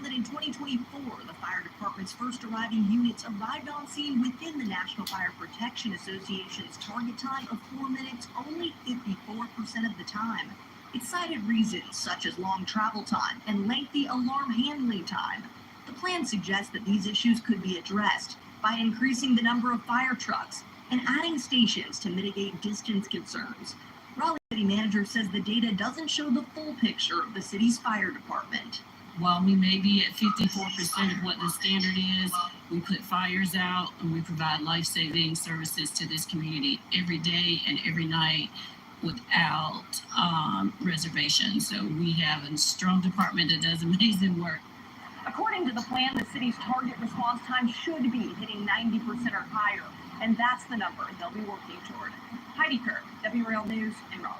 found that in 2024, the fire department's first arriving units arrived on scene within the National Fire Protection Association's target time of 4 minutes only 54% of the time. It cited reasons such as long travel time and lengthy alarm handling time. The plan suggests that these issues could be addressed by increasing the number of fire trucks and adding stations to mitigate distance concerns. Raleigh City Manager says the data doesn't show the full picture of the city's fire department. While we may be at 54% of what the standard is, we put fires out and we provide life-saving services to this community every day and every night without reservation. So we have a strong department that does amazing work. According to the plan, the city's target response time should be hitting 90% or higher, and that's the number they'll be working toward. Heidi Kirk, WRL News in Raleigh.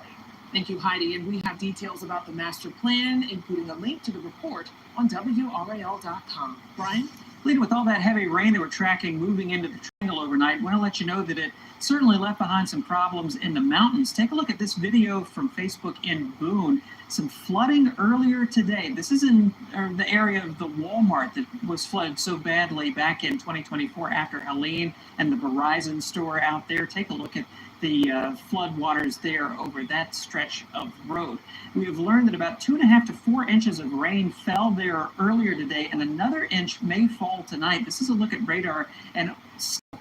Thank you, Heidi. And we have details about the master plan, including a link to the report on WRAL.com. Brian? Leading with all that heavy rain that we're tracking moving into the Triangle overnight, I want to let you know that it certainly left behind some problems in the mountains. Take a look at this video from Facebook in Boone. Some flooding earlier today. This is in the area of the Walmart that was flooded so badly back in 2024 after Helene and the Verizon store out there. Take a look at the flood waters there over that stretch of road. We have learned that about 2.5 to 4 inches of rain fell there earlier today, and another inch may fall tonight. This is a look at radar, and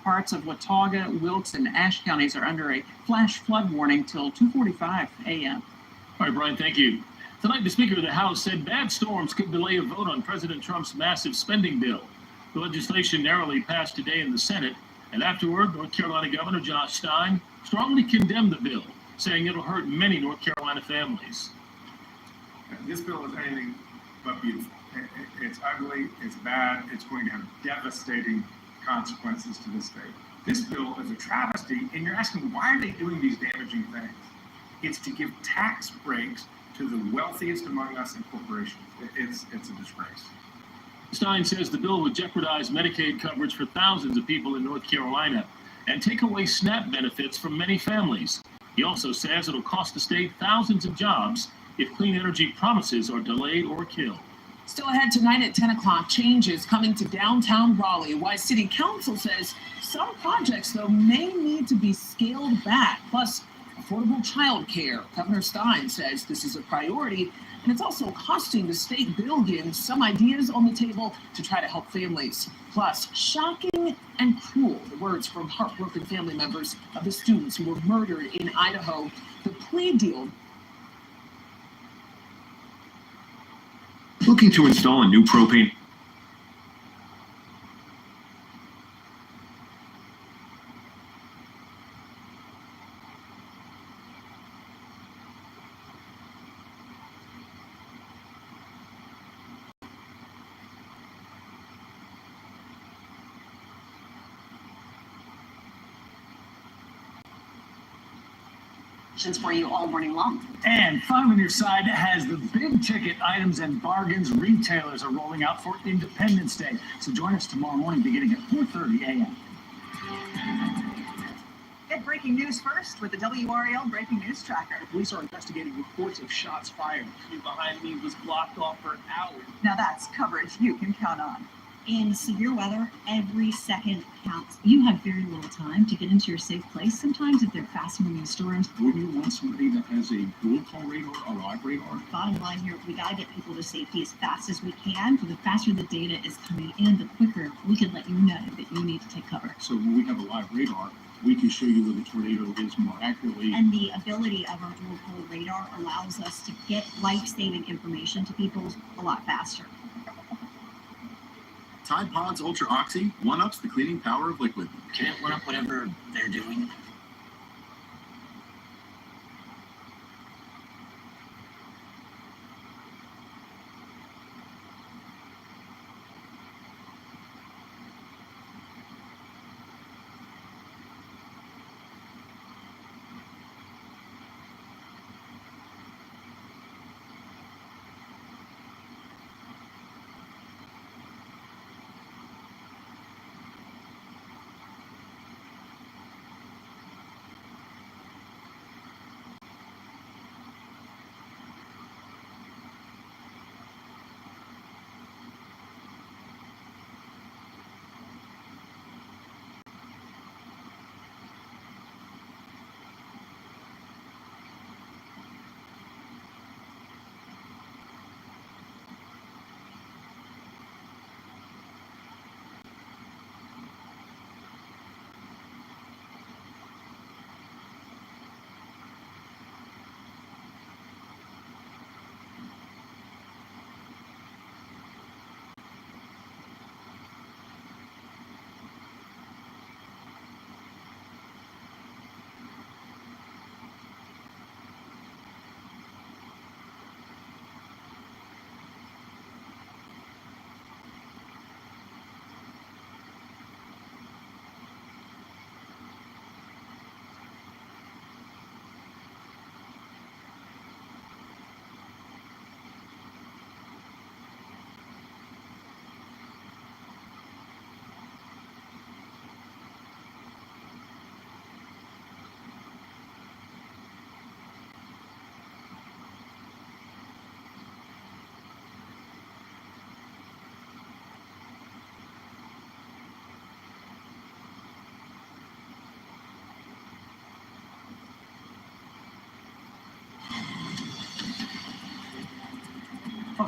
parts of Watauga, Wilkes, and Ashe counties are under a flash flood warning till 2:45 a.m. All right, Brian, thank you. Tonight, the Speaker of the House said bad storms could delay a vote on President Trump's massive spending bill. The legislation narrowly passed today in the Senate, and afterward, North Carolina Governor Josh Stein strongly condemned the bill, saying it'll hurt many North Carolina families. This bill is anything but beautiful. It's ugly, it's bad, it's going to have devastating consequences to this state. This bill is a travesty, and you're asking, why are they doing these damaging things? It's to give tax breaks to the wealthiest among us and corporations. It's a disgrace. Stein says the bill would jeopardize Medicaid coverage for thousands of people in North Carolina and take away SNAP benefits from many families. He also says it'll cost the state thousands of jobs if clean energy promises are delayed or killed. Still ahead tonight at 10 o'clock, changes coming to downtown Raleigh. Why City Council says some projects, though, may need to be scaled back. Plus, affordable child care. Governor Stein says this is a priority, and it's also costing the state billions. Some ideas on the table to try to help families. Plus, shocking and cruel, the words from heartbroken family members of the students who were murdered in Idaho. The plea deal. Looking to install a new propane For you all morning long. And Fun on Your Side has the big ticket items and bargains retailers are rolling out for Independence Day. So join us tomorrow morning beginning at 4:30 a.m. Get breaking news first with the WRAL Breaking News Tracker. Police are investigating reports of shots fired. The queue behind me was blocked off for hours. Now that's coverage you can count on. In severe weather, every second counts. You have very little time to get into your safe place. Sometimes if they're fast-moving storms. Would you want somebody that has a dual call radar or live radar? Bottom line here, we gotta get people to safety as fast as we can. So the faster the data is coming in, the quicker we can let you know that you need to take cover. So when we have a live radar, we can show you where the tornado is more accurately. And the ability of our dual pole radar allows us to get life-saving information to people a lot faster. Tide Pods Ultra Oxy one-ups the cleaning power of liquid. Can it one-up whatever they're doing?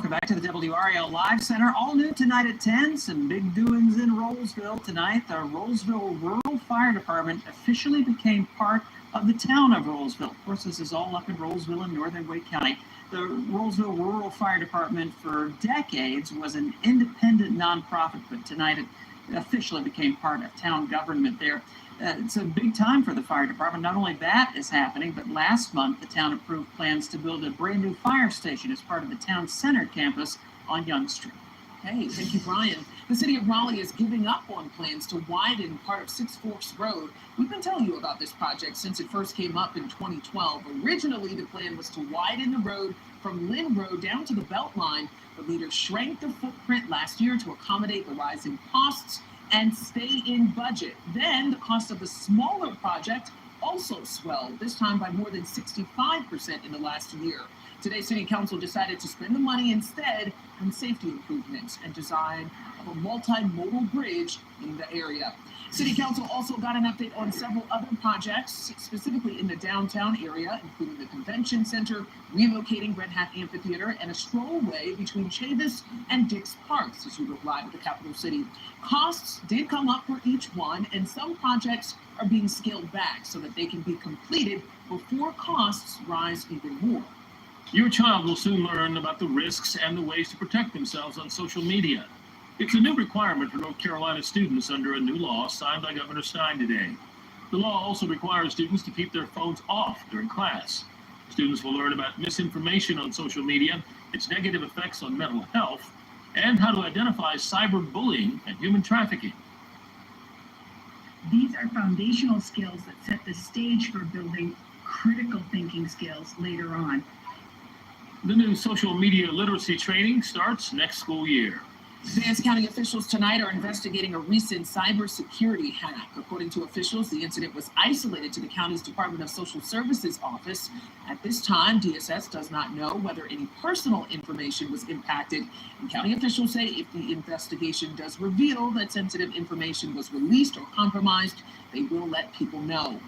welcome back to the WRAL Live Center. All new tonight at 10. Some big doings in Rollsville tonight. The Rollsville Rural Fire Department officially became part of the town of Rollsville. Of course, this is all up in Rollsville in northern Wake County. The Rollsville Rural Fire Department for decades was an independent nonprofit, but tonight it officially became part of town government there. It's a big time for the fire department. Not only that is happening, but last month the town approved plans to build a brand new fire station as part of the town center campus on Young Street. Hey, thank you, Brian. The city of Raleigh is giving up on plans to widen part of Six Forks Road. We've been telling you about this project since it first came up in 2012. Originally, the plan was to widen the road from Lynn Road down to the Beltline, but leaders shrank the footprint last year to accommodate the rising costs and stay in budget. Then the cost of the smaller project also swelled, this time by more than 65% in the last year. Today, City Council decided to spend the money instead on safety improvements and design of a multimodal bridge in the area. City Council also got an update on several other projects, specifically in the downtown area, including the convention center, relocating Red Hat Amphitheater, and a strollway between Chavis and Dix Parks as you go live at the capital city. Costs did come up for each one, and some projects are being scaled back so that they can be completed before costs rise even more. Your child will soon learn about the risks and the ways to protect themselves on social media. It's a new requirement for North Carolina students under a new law signed by Governor Stein today. The law also requires students to keep their phones off during class. Students will learn about misinformation on social media, its negative effects on mental health, and how to identify cyberbullying and human trafficking. These are foundational skills that set the stage for building critical thinking skills later on. The new social media literacy training starts next school year. Vance County officials tonight are investigating a recent cybersecurity hack. According to officials, the incident was isolated to the county's Department of Social Services office. At this time, DSS does not know whether any personal information was impacted. And county officials say if the investigation does reveal that sensitive information was released or compromised, they will let people know.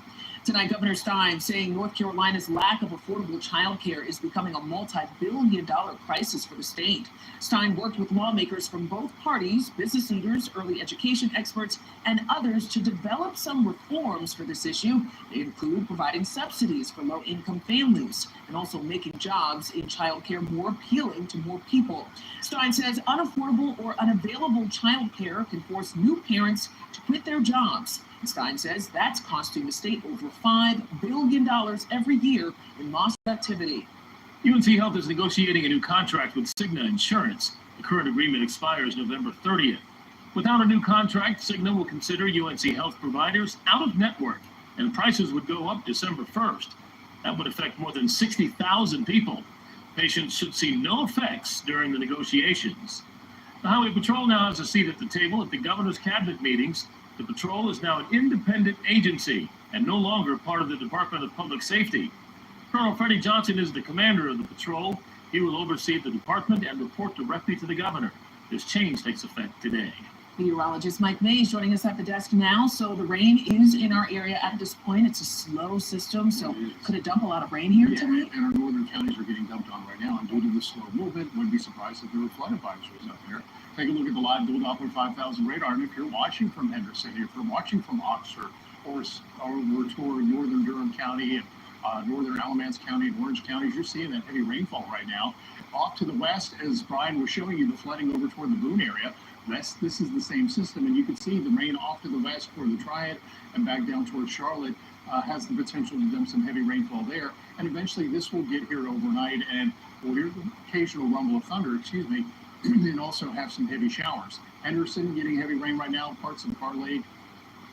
Tonight, Governor Stein saying North Carolina's lack of affordable child care is becoming a multi-billion-dollar crisis for the state. Stein worked with lawmakers from both parties, business leaders, early education experts, and others to develop some reforms for this issue. They include providing subsidies for low-income families and also making jobs in child care more appealing to more people. Stein says unaffordable or unavailable child care can force new parents to quit their jobs. Stein says that's costing the state over $5 billion every year in lost activity. UNC Health is negotiating a new contract with Cigna Insurance. The current agreement expires November 30th. Without a new contract, Cigna will consider UNC Health providers out of network, and prices would go up December 1st. That would affect more than 60,000 people. Patients should see no effects during the negotiations. The Highway Patrol now has a seat at the table at the governor's cabinet meetings. The patrol is now an independent agency and no longer part of the Department of Public Safety. Colonel Freddie Johnson is the commander of the patrol. He will oversee the department and report directly to the governor. This change takes effect today. Meteorologist Mike May is joining us at the desk now. So the rain is in our area at this point. It's a slow system, so could it dump a lot of rain here tonight? And our northern counties are getting dumped on right now. And due to the slow movement, wouldn't be surprised if there were flood advisories up there. Take a look at the live dual Doppler 5000 radar. And if you're watching from Henderson, if you're watching from Oxford, or we're toward northern Durham County and northern Alamance County and Orange counties, you're seeing that heavy rainfall right now. Off to the west, as Brian was showing you, the flooding over toward the Boone area. This is the same system, and you can see the rain off to the west toward the Triad and back down towards Charlotte has the potential to dump some heavy rainfall there. And eventually this will get here overnight, and we'll hear the occasional rumble of thunder, and also have some heavy showers. Henderson getting heavy rain right now, parts of Carr Lake,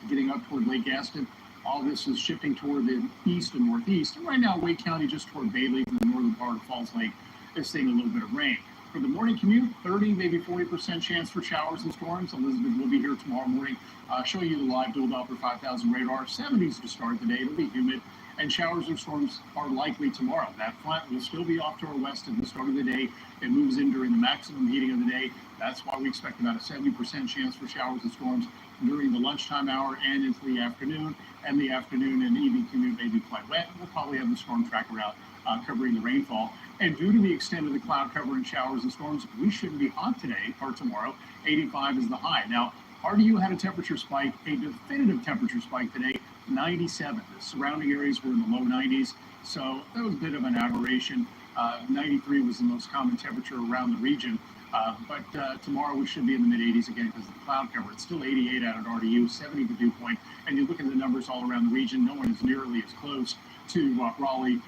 getting up toward Lake Gaston. All this is shifting toward the east and northeast. And right now, Wake County, just toward Bailey, in the northern part of Falls Lake, is seeing a little bit of rain. For the morning commute, 30, maybe 40% chance for showers and storms. Elizabeth will be here tomorrow morning, showing you the live dual Doppler 5000 radar. 70s to start the day. It'll be humid, and showers and storms are likely tomorrow. That front will still be off to our west at the start of the day. It moves in during the maximum heating of the day. That's why we expect about a 70% chance for showers and storms during the lunchtime hour and into the afternoon. And the afternoon and evening commute may be quite wet. We'll probably have the storm tracker out covering the rainfall. And due to the extent of the cloud cover and showers and storms, we shouldn't be hot today or tomorrow. 85 is the high. Now, RDU had a temperature spike, a definitive temperature spike today, 97. The surrounding areas were in the low 90s, so that was a bit of an aberration. 93 was the most common temperature around the region. But tomorrow we should be in the mid-80s again because of the cloud cover. It's still 88 out at RDU, 70 the dew point. And you look at the numbers all around the region, no one is nearly as close to Raleigh,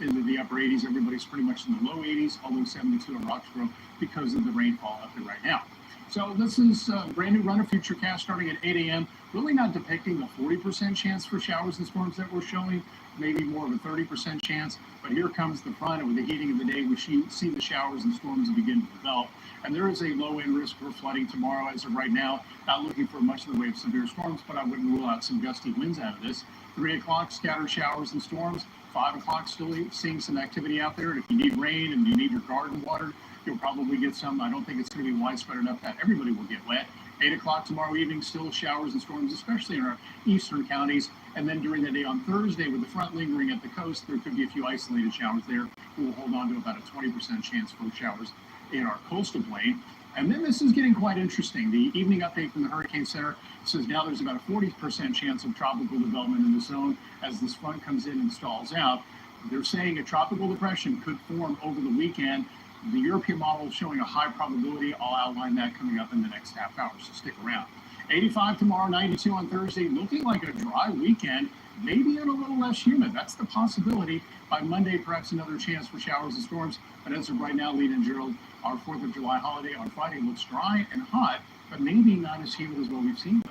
into the upper 80s. Everybody's pretty much in the low 80s, although 72 in Roxborough because of the rainfall up there right now. So this is a brand new run of Futurecast starting at 8 a.m. Really not depicting the 40% chance for showers and storms that we're showing, maybe more of a 30% chance. But here comes the front, and with the heating of the day, we see the showers and storms begin to develop. And there is a low-end risk for flooding tomorrow as of right now. Not looking for much in the way of severe storms, but I wouldn't rule out some gusty winds out of this. 3 o'clock, scattered showers and storms. 5 o'clock, still seeing some activity out there. And if you need rain and you need your garden watered, you'll probably get some. I don't think it's going to be widespread enough that everybody will get wet. 8 o'clock tomorrow evening, still showers and storms, especially in our eastern counties. And then during the day on Thursday, with the front lingering at the coast, there could be a few isolated showers there. We will hold on to about a 20% chance for showers in our coastal plain. And then this is getting quite interesting. The evening update from the Hurricane Center says now there's about a 40% chance of tropical development in the zone as this front comes in and stalls out. They're saying a tropical depression could form over the weekend. The European model is showing a high probability. I'll outline that coming up in the next half hour, so stick around. 85 tomorrow, 92 on Thursday, looking like a dry weekend, maybe a little less humid. That's the possibility. By Monday, perhaps another chance for showers and storms. But as of right now, Lee and Gerald, our 4th of July holiday on Friday looks dry and hot, but maybe not as humid as what we've seen.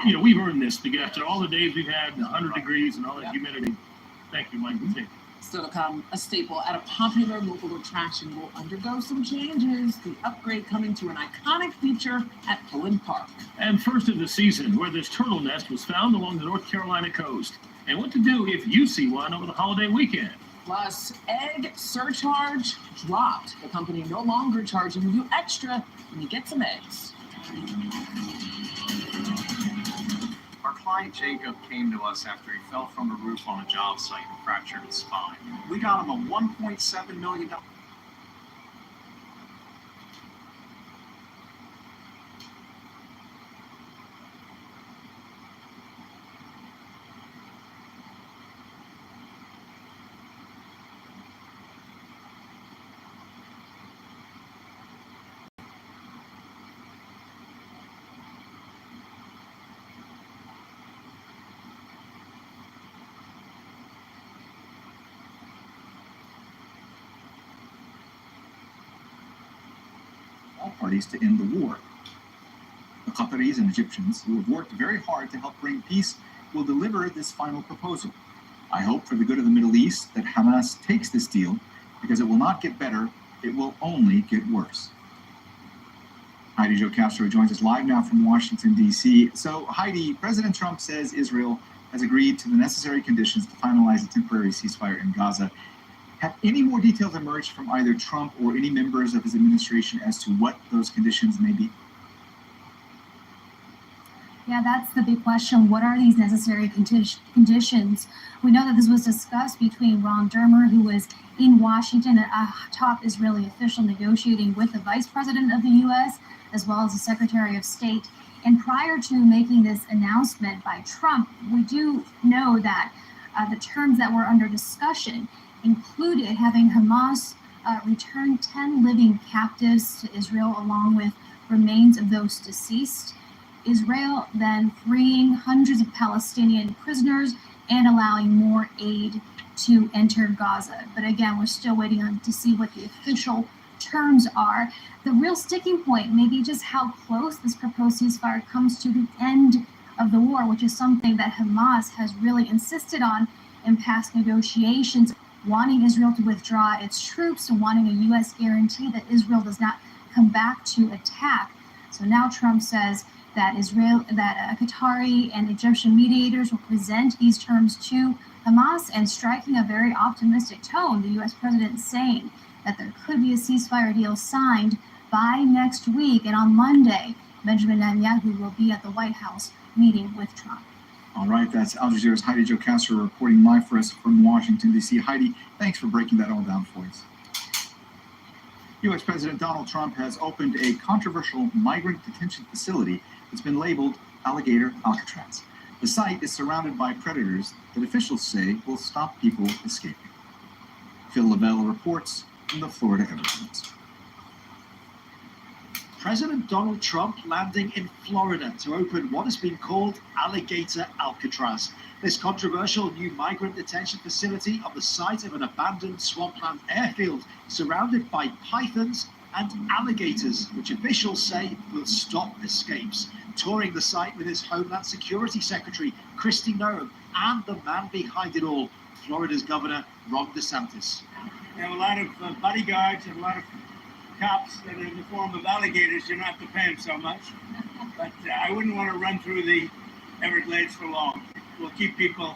You know, we've earned this after all the days we've had 100 degrees and all that humidity. Thank you, Mike. Still to come, a staple at a popular local attraction will undergo some changes. The upgrade coming to an iconic feature at Pullen Park. And first of the season, where this turtle nest was found along the North Carolina coast. And what to do if you see one over the holiday weekend. Plus, egg surcharge dropped. The company no longer charging you extra when you get some eggs. Our client Jacob came to us after he fell from a roof on a job site and fractured his spine. We got him a $1.7 million. All parties to end the war. The Qataris and Egyptians, who have worked very hard to help bring peace, will deliver this final proposal. I hope for the good of the Middle East that Hamas takes this deal, because it will not get better, it will only get worse. Heidi Jo Castro joins us live now from Washington, D.C. So, Heidi, President Trump says Israel has agreed to the necessary conditions to finalize a temporary ceasefire in Gaza. Have any more details emerged from either Trump or any members of his administration as to what those conditions may be? Yeah, that's the big question. What are these necessary conditions? We know that this was discussed between Ron Dermer, who was in Washington, a top Israeli official negotiating with the vice president of the U.S., as well as the Secretary of State. And prior to making this announcement by Trump, we do know that the terms that were under discussion included having Hamas return 10 living captives to Israel, along with remains of those deceased. Israel then freeing hundreds of Palestinian prisoners and allowing more aid to enter Gaza. But again, we're still waiting on to see what the official terms are. The real sticking point may be just how close this proposed ceasefire comes to the end of the war, which is something that Hamas has really insisted on in past negotiations, wanting Israel to withdraw its troops and wanting a U.S. guarantee that Israel does not come back to attack. So now Trump says that Qatari and Egyptian mediators will present these terms to Hamas, and striking a very optimistic tone, the U.S. president saying that there could be a ceasefire deal signed by next week. And on Monday, Benjamin Netanyahu will be at the White House meeting with Trump. All right, that's Al Jazeera's Heidi Jocasta reporting live for us from Washington, D.C. Heidi, thanks for breaking that all down for us. U.S. President Donald Trump has opened a controversial migrant detention facility that's been labeled Alligator Alcatraz. The site is surrounded by predators that officials say will stop people escaping. Phil Lavelle reports from the Florida Everglades. President Donald Trump landing in Florida to open what has been called Alligator Alcatraz. This controversial new migrant detention facility on the site of an abandoned swampland airfield surrounded by pythons and alligators, which officials say will stop escapes. Touring the site with his Homeland Security Secretary, Kristi Noem, and the man behind it all, Florida's Governor, Ron DeSantis. We have a lot of bodyguards and a lot of cops that are in the form of alligators. You don't have to pay them so much. But I wouldn't want to run through the Everglades for long. We'll keep people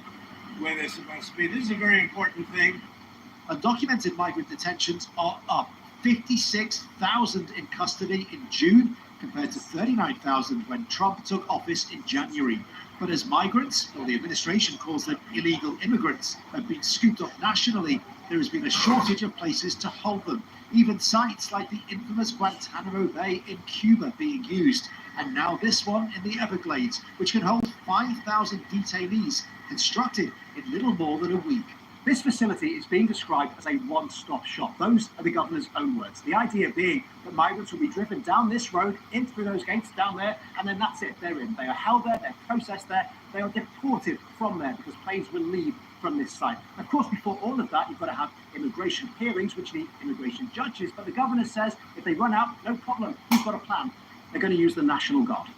where they're supposed to be. This is a very important thing. Undocumented migrant detentions are up 56,000 in custody in June compared to 39,000 when Trump took office in January. But as migrants, or the administration calls them illegal immigrants, have been scooped up nationally, there has been a shortage of places to hold them. Even sites like the infamous Guantanamo Bay in Cuba being used. And now this one in the Everglades, which can hold 5,000 detainees, constructed in little more than a week. This facility is being described as a one-stop shop. Those are the governor's own words. The idea being that migrants will be driven down this road, in through those gates down there, and then that's it, they're in. They are held there, they're processed there, they are deported from there because planes will leave from this site. Of course, before all of that, you've got to have immigration hearings, which need immigration judges, but the governor says if they run out, no problem, he's got a plan. They're going to use the National Guard.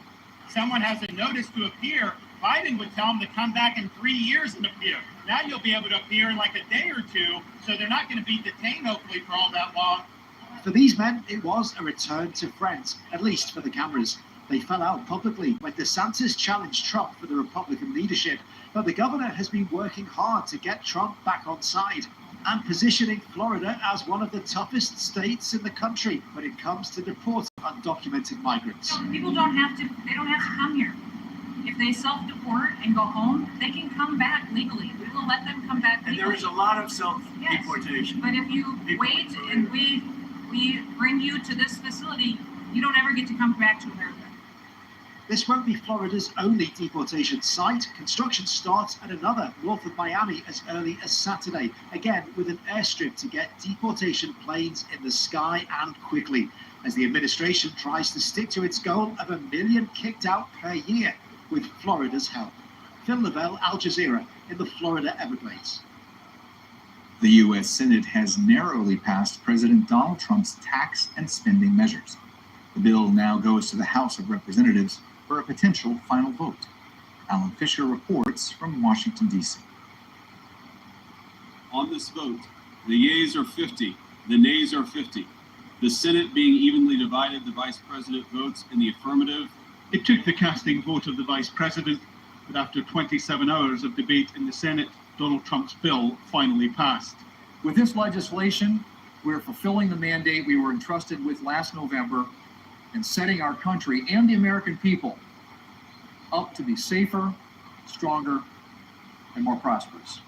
Someone has a notice to appear. Biden would tell them to come back in 3 years and appear. Now you'll be able to appear in like a day or two, so they're not going to be detained, hopefully, for all that long. For these men, it was a return to friends, at least for the cameras. They fell out publicly when DeSantis challenged Trump for the Republican leadership, but the governor has been working hard to get Trump back on side and positioning Florida as one of the toughest states in the country when it comes to deporting undocumented migrants. People they don't have to come here. If they self-deport and go home, they can come back legally. We will let them come back legally. And there is a lot of self-deportation. Yes. But if you wait and we bring you to this facility, you don't ever get to come back to America. This won't be Florida's only deportation site. Construction starts at another north of Miami as early as Saturday, again with an airstrip to get deportation planes in the sky and quickly, as the administration tries to stick to its goal of 1 million kicked out per year with Florida's help. Phil Lavelle, Al Jazeera, in the Florida Everglades. The U.S. Senate has narrowly passed President Donald Trump's tax and spending measures. The bill now goes to the House of Representatives for a potential final vote. Alan Fisher reports from Washington, D.C. On this vote, the yeas are 50, the nays are 50. The Senate being evenly divided, the Vice President votes in the affirmative. It took the casting vote of the Vice President, but after 27 hours of debate in the Senate, Donald Trump's bill finally passed. With this legislation, we're fulfilling the mandate we were entrusted with last November and setting our country and the American people up to be safer, stronger, and more prosperous.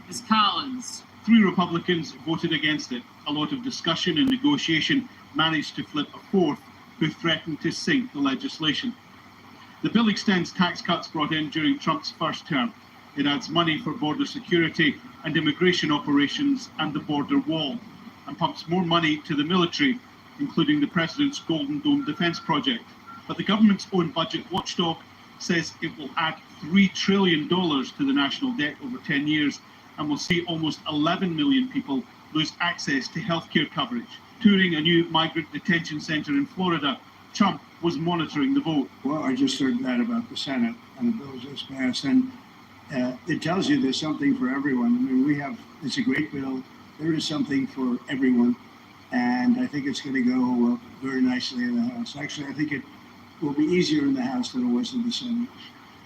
Ms. Collins. 3 Republicans voted against it. A lot of discussion and negotiation managed to flip a 4th who threatened to sink the legislation. The bill extends tax cuts brought in during Trump's first term. It adds money for border security and immigration operations and the border wall, and pumps more money to the military, including the president's Golden Dome defense project. But the government's own budget watchdog says it will add $3 trillion to the national debt over 10 years and will see almost 11 million people lose access to healthcare coverage. Touring a new migrant detention center in Florida, Trump was monitoring the vote. Well, I just heard that about the Senate and the bill just passed, and it tells you there's something for everyone. I mean, it's a great bill. There is something for everyone, and I think it's going to go very nicely in the House. Actually, I think it will be easier in the House than it was in the Senate.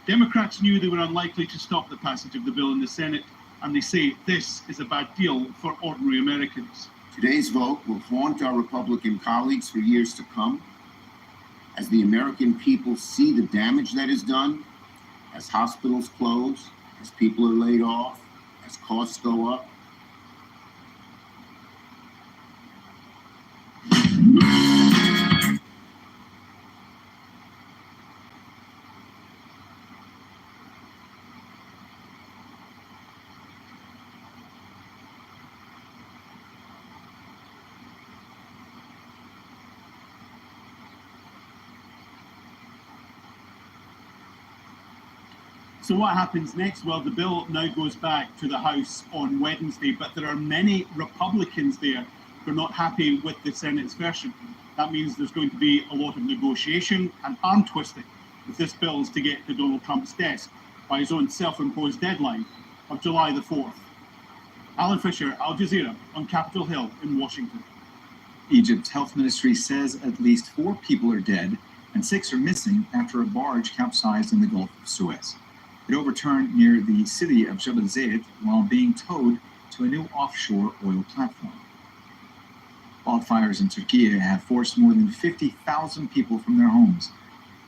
Democrats knew they were unlikely to stop the passage of the bill in the Senate, and they say this is a bad deal for ordinary Americans. Today's vote will haunt our Republican colleagues for years to come as the American people see the damage that is done As hospitals close, as people are laid off, as costs go up. So what happens next? Well, the bill now goes back to the House on Wednesday, but there are many Republicans there who are not happy with the Senate's version. That means there's going to be a lot of negotiation and arm twisting if this bill is to get to Donald Trump's desk by his own self-imposed deadline of July the 4th. Alan Fisher, Al Jazeera, on Capitol Hill in Washington. Egypt's health ministry says at least 4 people are dead and 6 are missing after a barge capsized in the Gulf of Suez. It overturned near the city of Jebel Zayed while being towed to a new offshore oil platform. Wildfires in Turkey have forced more than 50,000 people from their homes.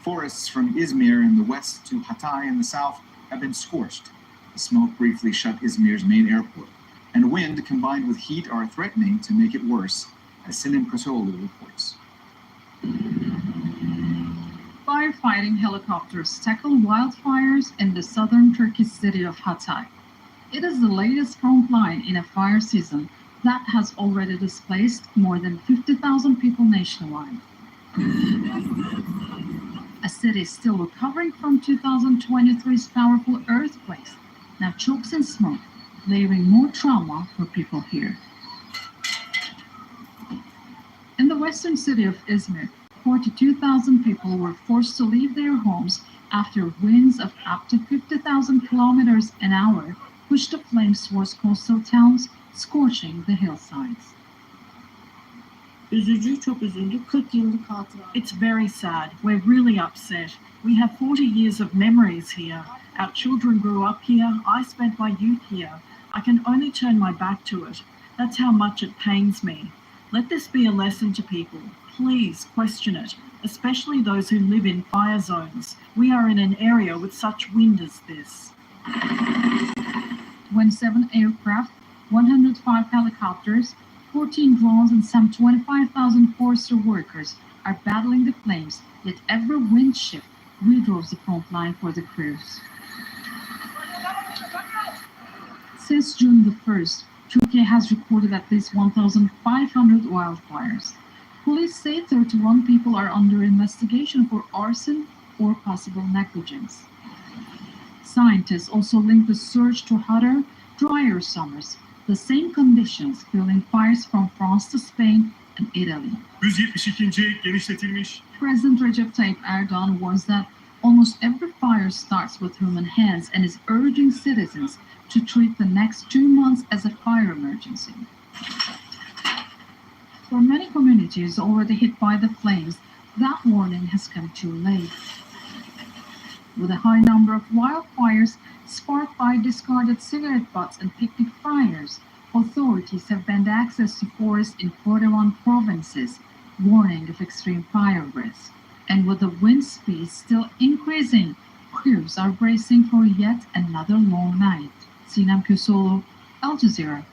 Forests from Izmir in the west to Hatay in the south have been scorched. The smoke briefly shut Izmir's main airport, and wind combined with heat are threatening to make it worse, as Sinem Kosolu reports. Firefighting helicopters tackle wildfires in the southern Turkish city of Hatay. It is the latest front line in a fire season that has already displaced more than 50,000 people nationwide. A city still recovering from 2023's powerful earthquakes now chokes in smoke, layering more trauma for people here. In the western city of Izmir, 42,000 people were forced to leave their homes after winds of up to 50,000 kilometers an hour pushed the flames towards coastal towns, scorching the hillsides. Üzücü, çok üzüldü. 40 yıllık hatıra. It's very sad. We're really upset. We have 40 years of memories here. Our children grew up here. I spent my youth here. I can only turn my back to it. That's how much it pains me. Let this be a lesson to people. Please question it, especially those who live in fire zones. We are in an area with such wind as this. 27 aircraft, 105 helicopters, 14 drones, and some 25,000 forestry workers are battling the flames, yet every wind shift redraws the front line for the crews. Since June the 1st, Turkey has recorded at least 1,500 wildfires. Police say 31 people are under investigation for arson or possible negligence. Scientists also link the surge to hotter, drier summers, the same conditions fueling fires from France to Spain and Italy. 172. genişletilmiş. President Recep Tayyip Erdogan warns that almost every fire starts with human hands and is urging citizens to treat the next 2 months as a fire emergency. For many communities already hit by the flames, that warning has come too late. With a high number of wildfires sparked by discarded cigarette butts and picnic fires, authorities have banned access to forests in 41 provinces, warning of extreme fire risk. And with the wind speed still increasing, crews are bracing for yet another long night. Sinem Kosolu, Al Jazeera.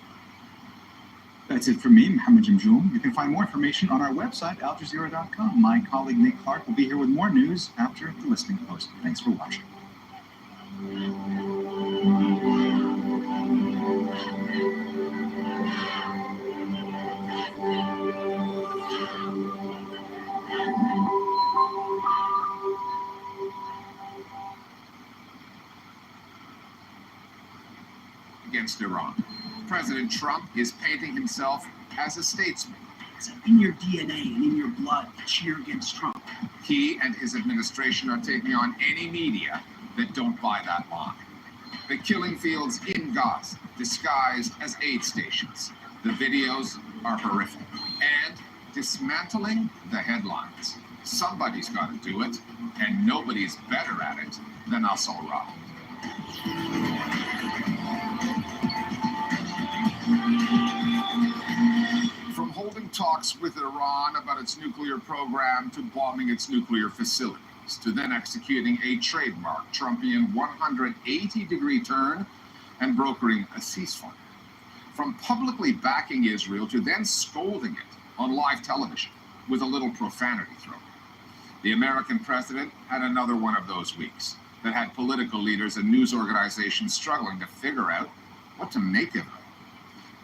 That's it from me, Mohammed Jamjoul. You can find more information on our website, aljazeera.com. My colleague Nick Clark will be here with more news after the listening post. Thanks for watching. Against Iran. President Trump is painting himself as a statesman. It's in your DNA and in your blood to cheer against Trump. He and his administration are taking on any media that don't buy that line. The killing fields in Gaza, disguised as aid stations. The videos are horrific. And dismantling the headlines. Somebody's got to do it, and nobody's better at it than us all right. From holding talks with Iran about its nuclear program to bombing its nuclear facility, to then executing a trademark Trumpian 180-degree turn and brokering a ceasefire. From publicly backing Israel to then scolding it on live television with a little profanity thrown. The American president had another one of those weeks that had political leaders and news organizations struggling to figure out what to make of it.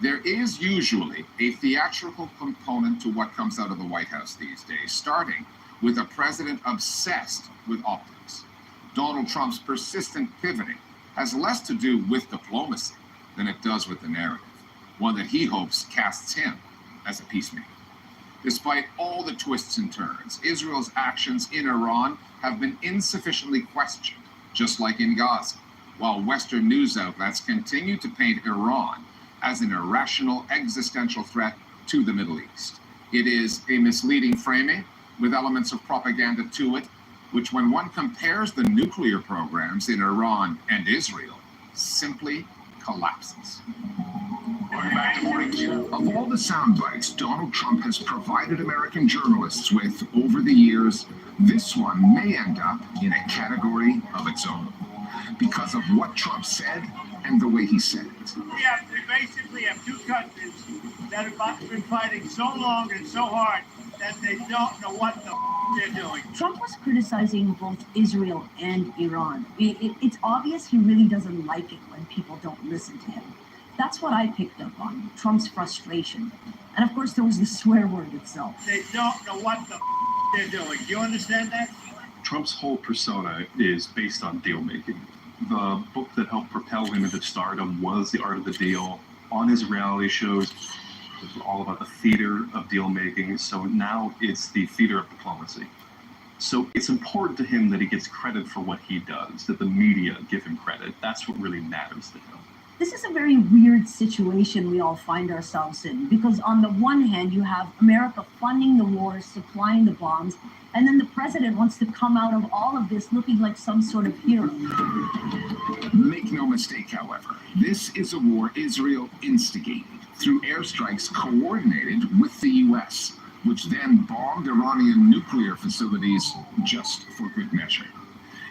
There is usually a theatrical component to what comes out of the White House these days, starting with a president obsessed with optics. Donald Trump's persistent pivoting has less to do with diplomacy than it does with the narrative, one that he hopes casts him as a peacemaker. Despite all the twists and turns, Israel's actions in Iran have been insufficiently questioned, just like in Gaza, while Western news outlets continue to paint Iran as an irrational existential threat to the Middle East. It is a misleading framing with elements of propaganda to it, which when one compares the nuclear programs in Iran and Israel, simply collapses. Of all the sound bites Donald Trump has provided American journalists with over the years, this one may end up in a category of its own because of what Trump said and the way he said it. We basically have two countries that have been fighting so long and so hard that they don't know what the they're doing. Trump was criticizing both Israel and Iran. It's obvious he really doesn't like it when people don't listen to him. That's what I picked up on, Trump's frustration. And of course, there was the swear word itself. They don't know what the they're doing. Do you understand that? Trump's whole persona is based on deal making. The book that helped propel him into stardom was The Art of the Deal. On his reality shows, it was all about the theater of deal making. So now it's the theater of diplomacy. So it's important to him that he gets credit for what he does, that the media give him credit. That's what really matters to him. This is a very weird situation we all find ourselves in, because on the one hand, you have America funding the wars, supplying the bombs, and then the president wants to come out of all of this looking like some sort of hero. Make no mistake, however, this is a war Israel instigated through airstrikes coordinated with the U.S., which then bombed Iranian nuclear facilities just for good measure.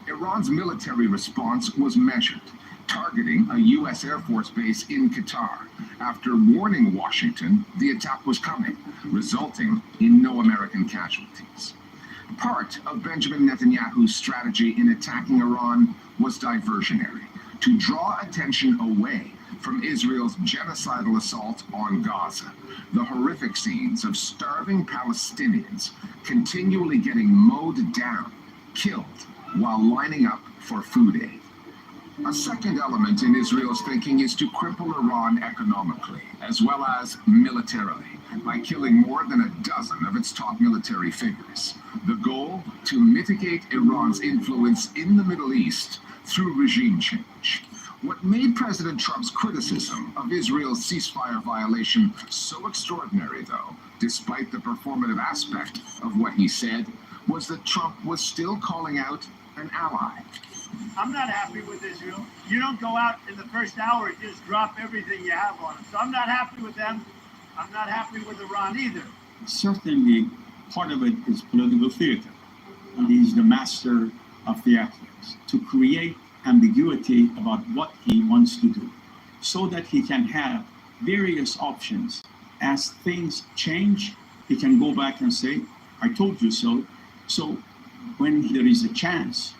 Iran's military response was measured, targeting a U.S. Air Force base in Qatar after warning Washington the attack was coming, resulting in no American casualties. Part of Benjamin Netanyahu's strategy in attacking Iran was diversionary, to draw attention away from Israel's genocidal assault on Gaza, the horrific scenes of starving Palestinians continually getting mowed down, killed, while lining up for food aid. A second element in Israel's thinking is to cripple Iran economically, as well as militarily, by killing more than a dozen of its top military figures. The goal, to mitigate Iran's influence in the Middle East through regime change. What made President Trump's criticism of Israel's ceasefire violation so extraordinary, though, despite the performative aspect of what he said, was that Trump was still calling out an ally. I'm not happy with Israel. You don't go out in the first hour and just drop everything you have on them. So I'm not happy with them. I'm not happy with Iran either. Certainly, part of it is political theater. And he's the master of theatrics, to create ambiguity about what he wants to do, so that he can have various options. As things change, he can go back and say, I told you so. So when there is a chance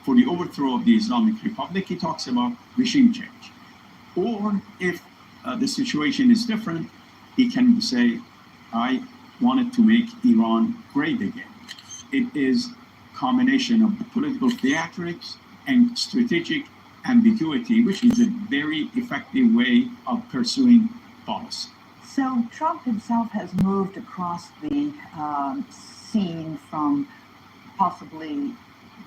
for the overthrow of the Islamic Republic, he talks about regime change. Or if the situation is different, he can say, I wanted to make Iran great again. It is a combination of political theatrics and strategic ambiguity, which is a very effective way of pursuing policy. So Trump himself has moved across the scene from possibly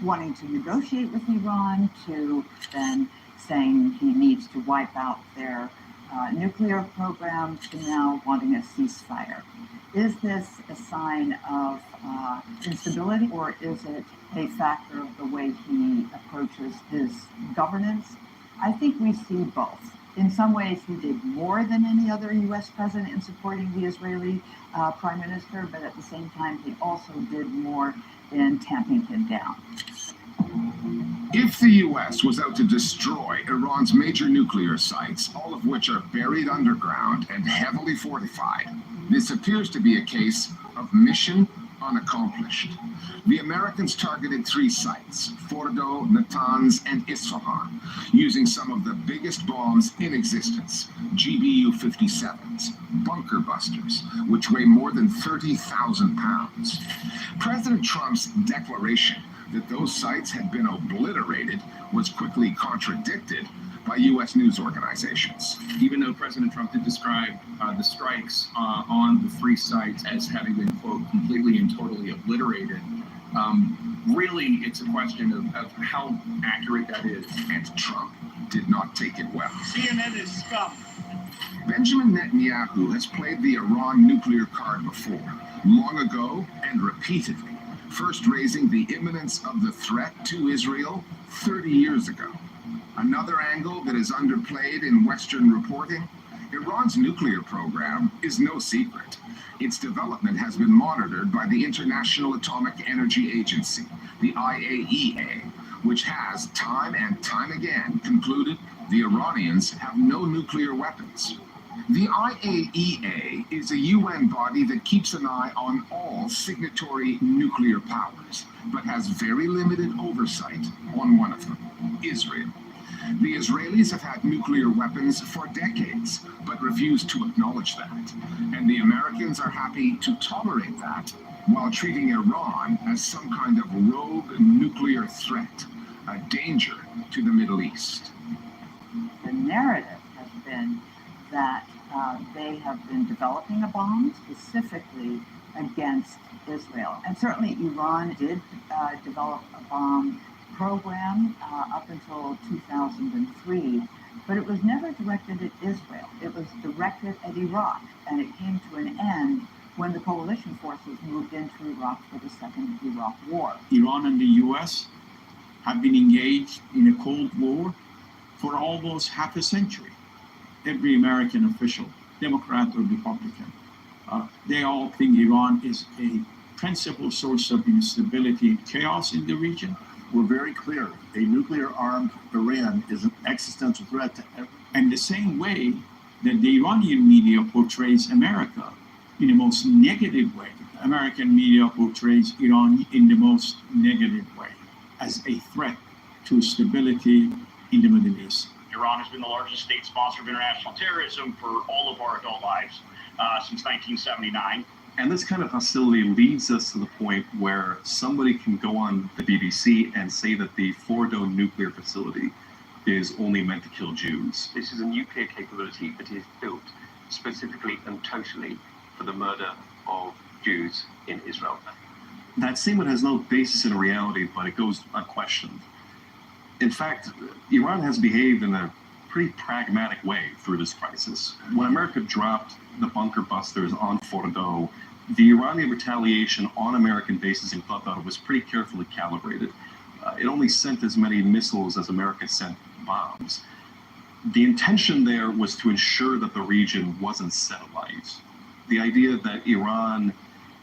wanting to negotiate with Iran to then saying he needs to wipe out their nuclear program to now wanting a ceasefire. Is this a sign of instability, or is it a factor of the way he approaches his governance? I think we see both. In some ways, he did more than any other U.S. president in supporting the Israeli prime minister, but at the same time, he also did more in tamping him down. If the U.S. was out to destroy Iran's major nuclear sites, all of which are buried underground and heavily fortified, this appears to be a case of mission unaccomplished. The Americans targeted 3 sites, Fordo, Natanz, and Isfahan, using some of the biggest bombs in existence, GBU-57s, bunker busters, which weigh more than 30,000 pounds. President Trump's declaration that those sites had been obliterated was quickly contradicted by U.S. news organizations. Even though President Trump did describe the strikes on the 3 sites as having been, quote, completely and totally obliterated, really it's a question of how accurate that is. And Trump did not take it well. CNN is scum. Benjamin Netanyahu has played the Iran nuclear card before, long ago and repeatedly, first raising the imminence of the threat to Israel 30 years ago. Another angle that is underplayed in Western reporting, Iran's nuclear program is no secret. Its development has been monitored by the International Atomic Energy Agency, the IAEA, which has time and time again concluded the Iranians have no nuclear weapons. The IAEA is a UN body that keeps an eye on all signatory nuclear powers, but has very limited oversight on one of them, Israel. The Israelis have had nuclear weapons for decades, but refuse to acknowledge that. And the Americans are happy to tolerate that while treating Iran as some kind of rogue nuclear threat, a danger to the Middle East. The narrative has been that they have been developing a bomb specifically against Israel. And certainly Iran did develop a bomb program up until 2003, but it was never directed at Israel. It was directed at Iraq, and it came to an end when the coalition forces moved into Iraq for the Second Iraq War. Iran and the U.S. have been engaged in a Cold War for almost half a century. Every American official, Democrat or Republican, they all think Iran is a principal source of instability and chaos in the region. We're very clear. A nuclear-armed Iran is an existential threat to everyone. And the same way that the Iranian media portrays America in the most negative way, American media portrays Iran in the most negative way, as a threat to stability in the Middle East. Iran has been the largest state sponsor of international terrorism for all of our adult lives since 1979. And this kind of hostility leads us to the point where somebody can go on the BBC and say that the Fordo nuclear facility is only meant to kill Jews. This is a nuclear capability that is built specifically and totally for the murder of Jews in Israel. That statement has no basis in reality, but it goes unquestioned. In fact, Iran has behaved in a pretty pragmatic way through this crisis. When America dropped the bunker busters on Fordo, the Iranian retaliation on American bases in Qatar was pretty carefully calibrated. It only sent as many missiles as America sent bombs. The intention there was to ensure that the region wasn't set alight. The idea that Iran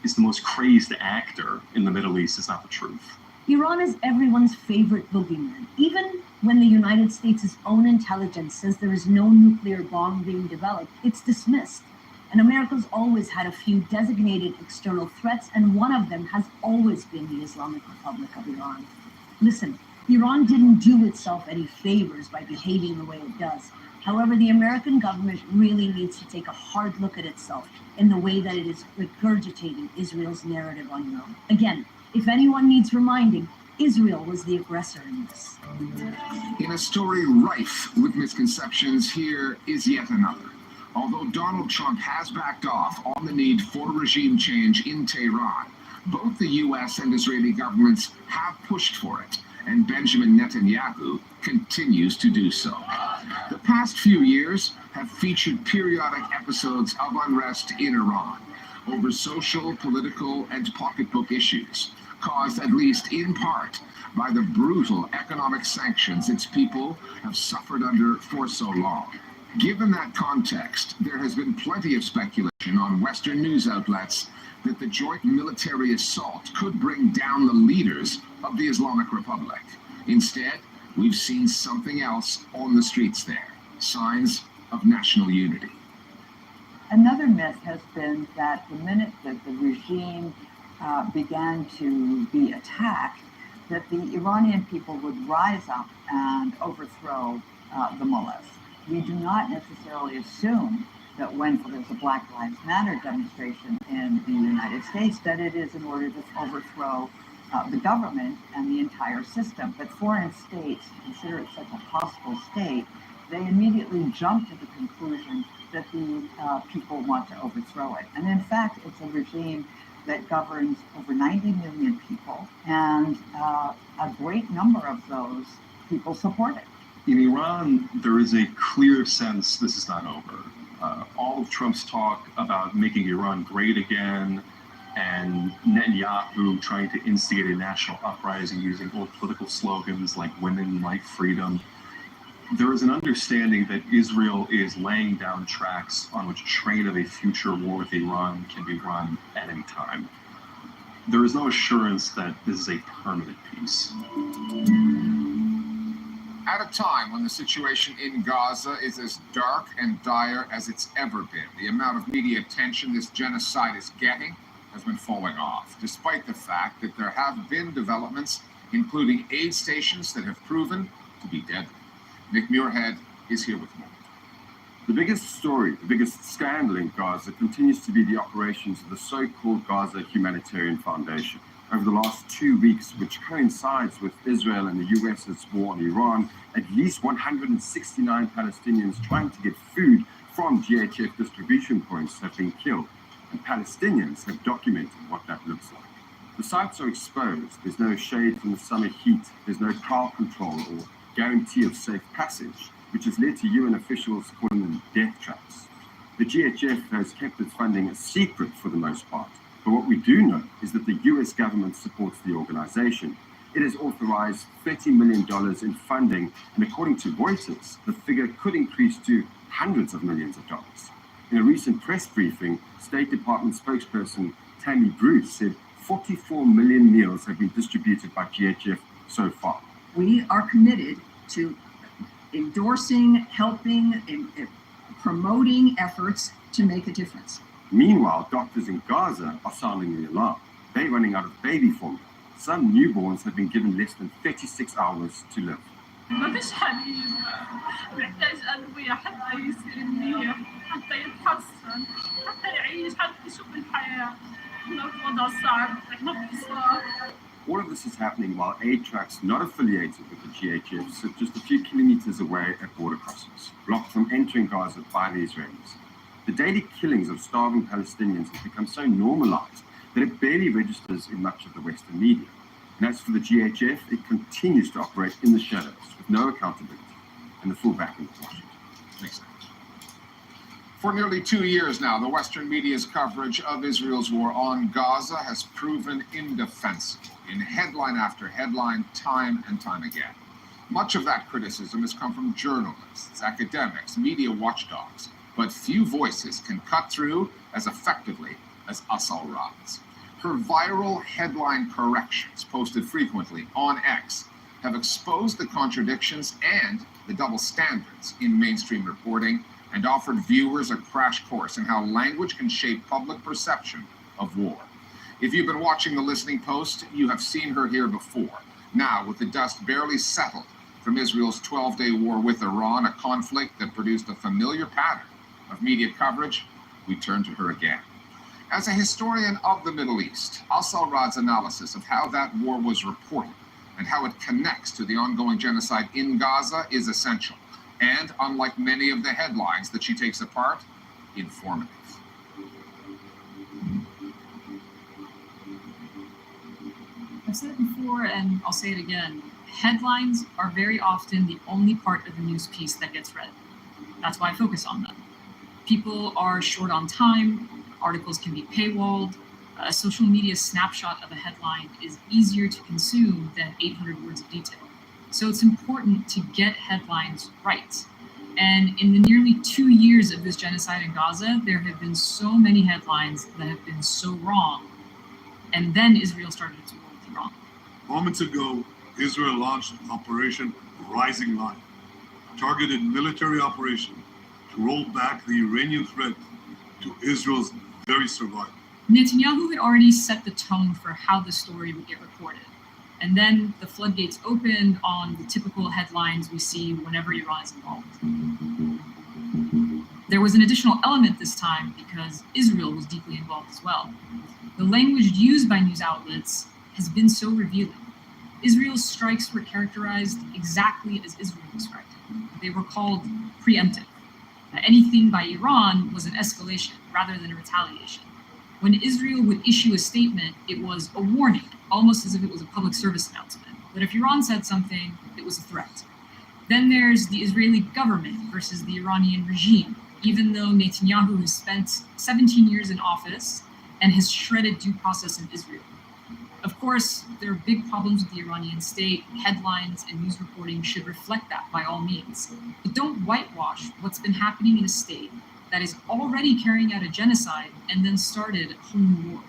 is the most crazed actor in the Middle East is not the truth. Iran is everyone's favorite boogeyman. Even when the United States' own intelligence says there is no nuclear bomb being developed, it's dismissed. And America's always had a few designated external threats, and one of them has always been the Islamic Republic of Iran. Listen, Iran didn't do itself any favors by behaving the way it does. However, the American government really needs to take a hard look at itself in the way that it is regurgitating Israel's narrative on Iran. Again, if anyone needs reminding, Israel was the aggressor in this. In a story rife with misconceptions, here is yet another. Although Donald Trump has backed off on the need for regime change in Tehran, both the U.S. and Israeli governments have pushed for it, and Benjamin Netanyahu continues to do so. The past few years have featured periodic episodes of unrest in Iran over social, political, and pocketbook issues, caused at least in part by the brutal economic sanctions its people have suffered under for so long. Given that context, there has been plenty of speculation on Western news outlets that the joint military assault could bring down the leaders of the Islamic Republic. Instead, we've seen something else on the streets there, signs of national unity. Another myth has been that the minute that the regime began to be attacked, that the Iranian people would rise up and overthrow the mullahs. We do not necessarily assume that when there's a Black Lives Matter demonstration in the United States, that it is in order to overthrow the government and the entire system. But foreign states consider it such a hostile state, they immediately jump to the conclusion that the people want to overthrow it. And in fact, it's a regime that governs over 90 million people, and a great number of those people support it. In Iran, there is a clear sense this is not over. All of Trump's talk about making Iran great again, and Netanyahu trying to instigate a national uprising using old political slogans like women, life, freedom. There is an understanding that Israel is laying down tracks on which a train of a future war with Iran can be run at any time. There is no assurance that this is a permanent peace. At a time when the situation in Gaza is as dark and dire as it's ever been, the amount of media attention this genocide is getting has been falling off, despite the fact that there have been developments, including aid stations that have proven to be deadly. Nick Muirhead is here with more. The biggest story, the biggest scandal in Gaza continues to be the operations of the so-called Gaza Humanitarian Foundation. Over the last 2 weeks, which coincides with Israel and the US's war on Iran, at least 169 Palestinians trying to get food from GHF distribution points have been killed, and Palestinians have documented what that looks like. The sites are exposed, there's no shade from the summer heat, there's no crowd control or guarantee of safe passage, which has led to UN officials calling them death traps. The GHF has kept its funding a secret for the most part, but what we do know is that the US government supports the organization. It has authorized $30 million in funding, and according to Reuters, the figure could increase to hundreds of millions of dollars. In a recent press briefing, State Department spokesperson Tammy Bruce said 44 million meals have been distributed by GHF so far. We are committed to endorsing, helping, promoting efforts to make a difference. Meanwhile, doctors in Gaza are sounding the alarm. They're running out of baby formula. Some newborns have been given less than 36 hours to live. ما فيش حليب، محتاج أدوية حتى يصير منيح، حتى يتحسن، حتى يعيش، حتى يشوف الحياة. إحنا في وضع صعب، إحنا في صراع. All of this is happening while aid trucks not affiliated with the GHF sit just a few kilometers away at border crossings, blocked from entering Gaza by the Israelis. The daily killings of starving Palestinians has become so normalized that it barely registers in much of the Western media. And as for the GHF, it continues to operate in the shadows with no accountability and the full backing of Washington. Next slide. For nearly 2 years now, the Western media's coverage of Israel's war on Gaza has proven indefensible in headline after headline, time and time again. Much of that criticism has come from journalists, academics, media watchdogs, but few voices can cut through as effectively as Asal Rad's. Her viral headline corrections, posted frequently on X, have exposed the contradictions and the double standards in mainstream reporting and offered viewers a crash course in how language can shape public perception of war. If you've been watching the Listening Post, you have seen her here before. Now, with the dust barely settled from Israel's 12-day war with Iran, a conflict that produced a familiar pattern of media coverage, we turn to her again. As a historian of the Middle East, Asal Rad's analysis of how that war was reported and how it connects to the ongoing genocide in Gaza is essential, and, unlike many of the headlines that she takes apart, informative. I've said it before, and I'll say it again. Headlines are very often the only part of the news piece that gets read. That's why I focus on them. People are short on time, articles can be paywalled, a social media snapshot of a headline is easier to consume than 800 words of detail. So it's important to get headlines right. And in the nearly 2 years of this genocide in Gaza, there have been so many headlines that have been so wrong. And then Israel started its war with Iran. Moments ago, Israel launched Operation Rising Lion, a targeted military operation to roll back the Iranian threat to Israel's very survival. Netanyahu had already set the tone for how the story would get reported. And then the floodgates opened on the typical headlines we see whenever Iran is involved. There was an additional element this time because Israel was deeply involved as well. The language used by news outlets has been so revealing. Israel's strikes were characterized exactly as Israel described it. They were called preemptive. Anything by Iran was an escalation rather than a retaliation. When Israel would issue a statement, it was a warning, almost as if it was a public service announcement. But if Iran said something, it was a threat. Then there's the Israeli government versus the Iranian regime, even though Netanyahu has spent 17 years in office and has shredded due process in Israel. Of course, there are big problems with the Iranian state. Headlines and news reporting should reflect that by all means. But don't whitewash what's been happening in a state that is already carrying out a genocide and then started a whole new war.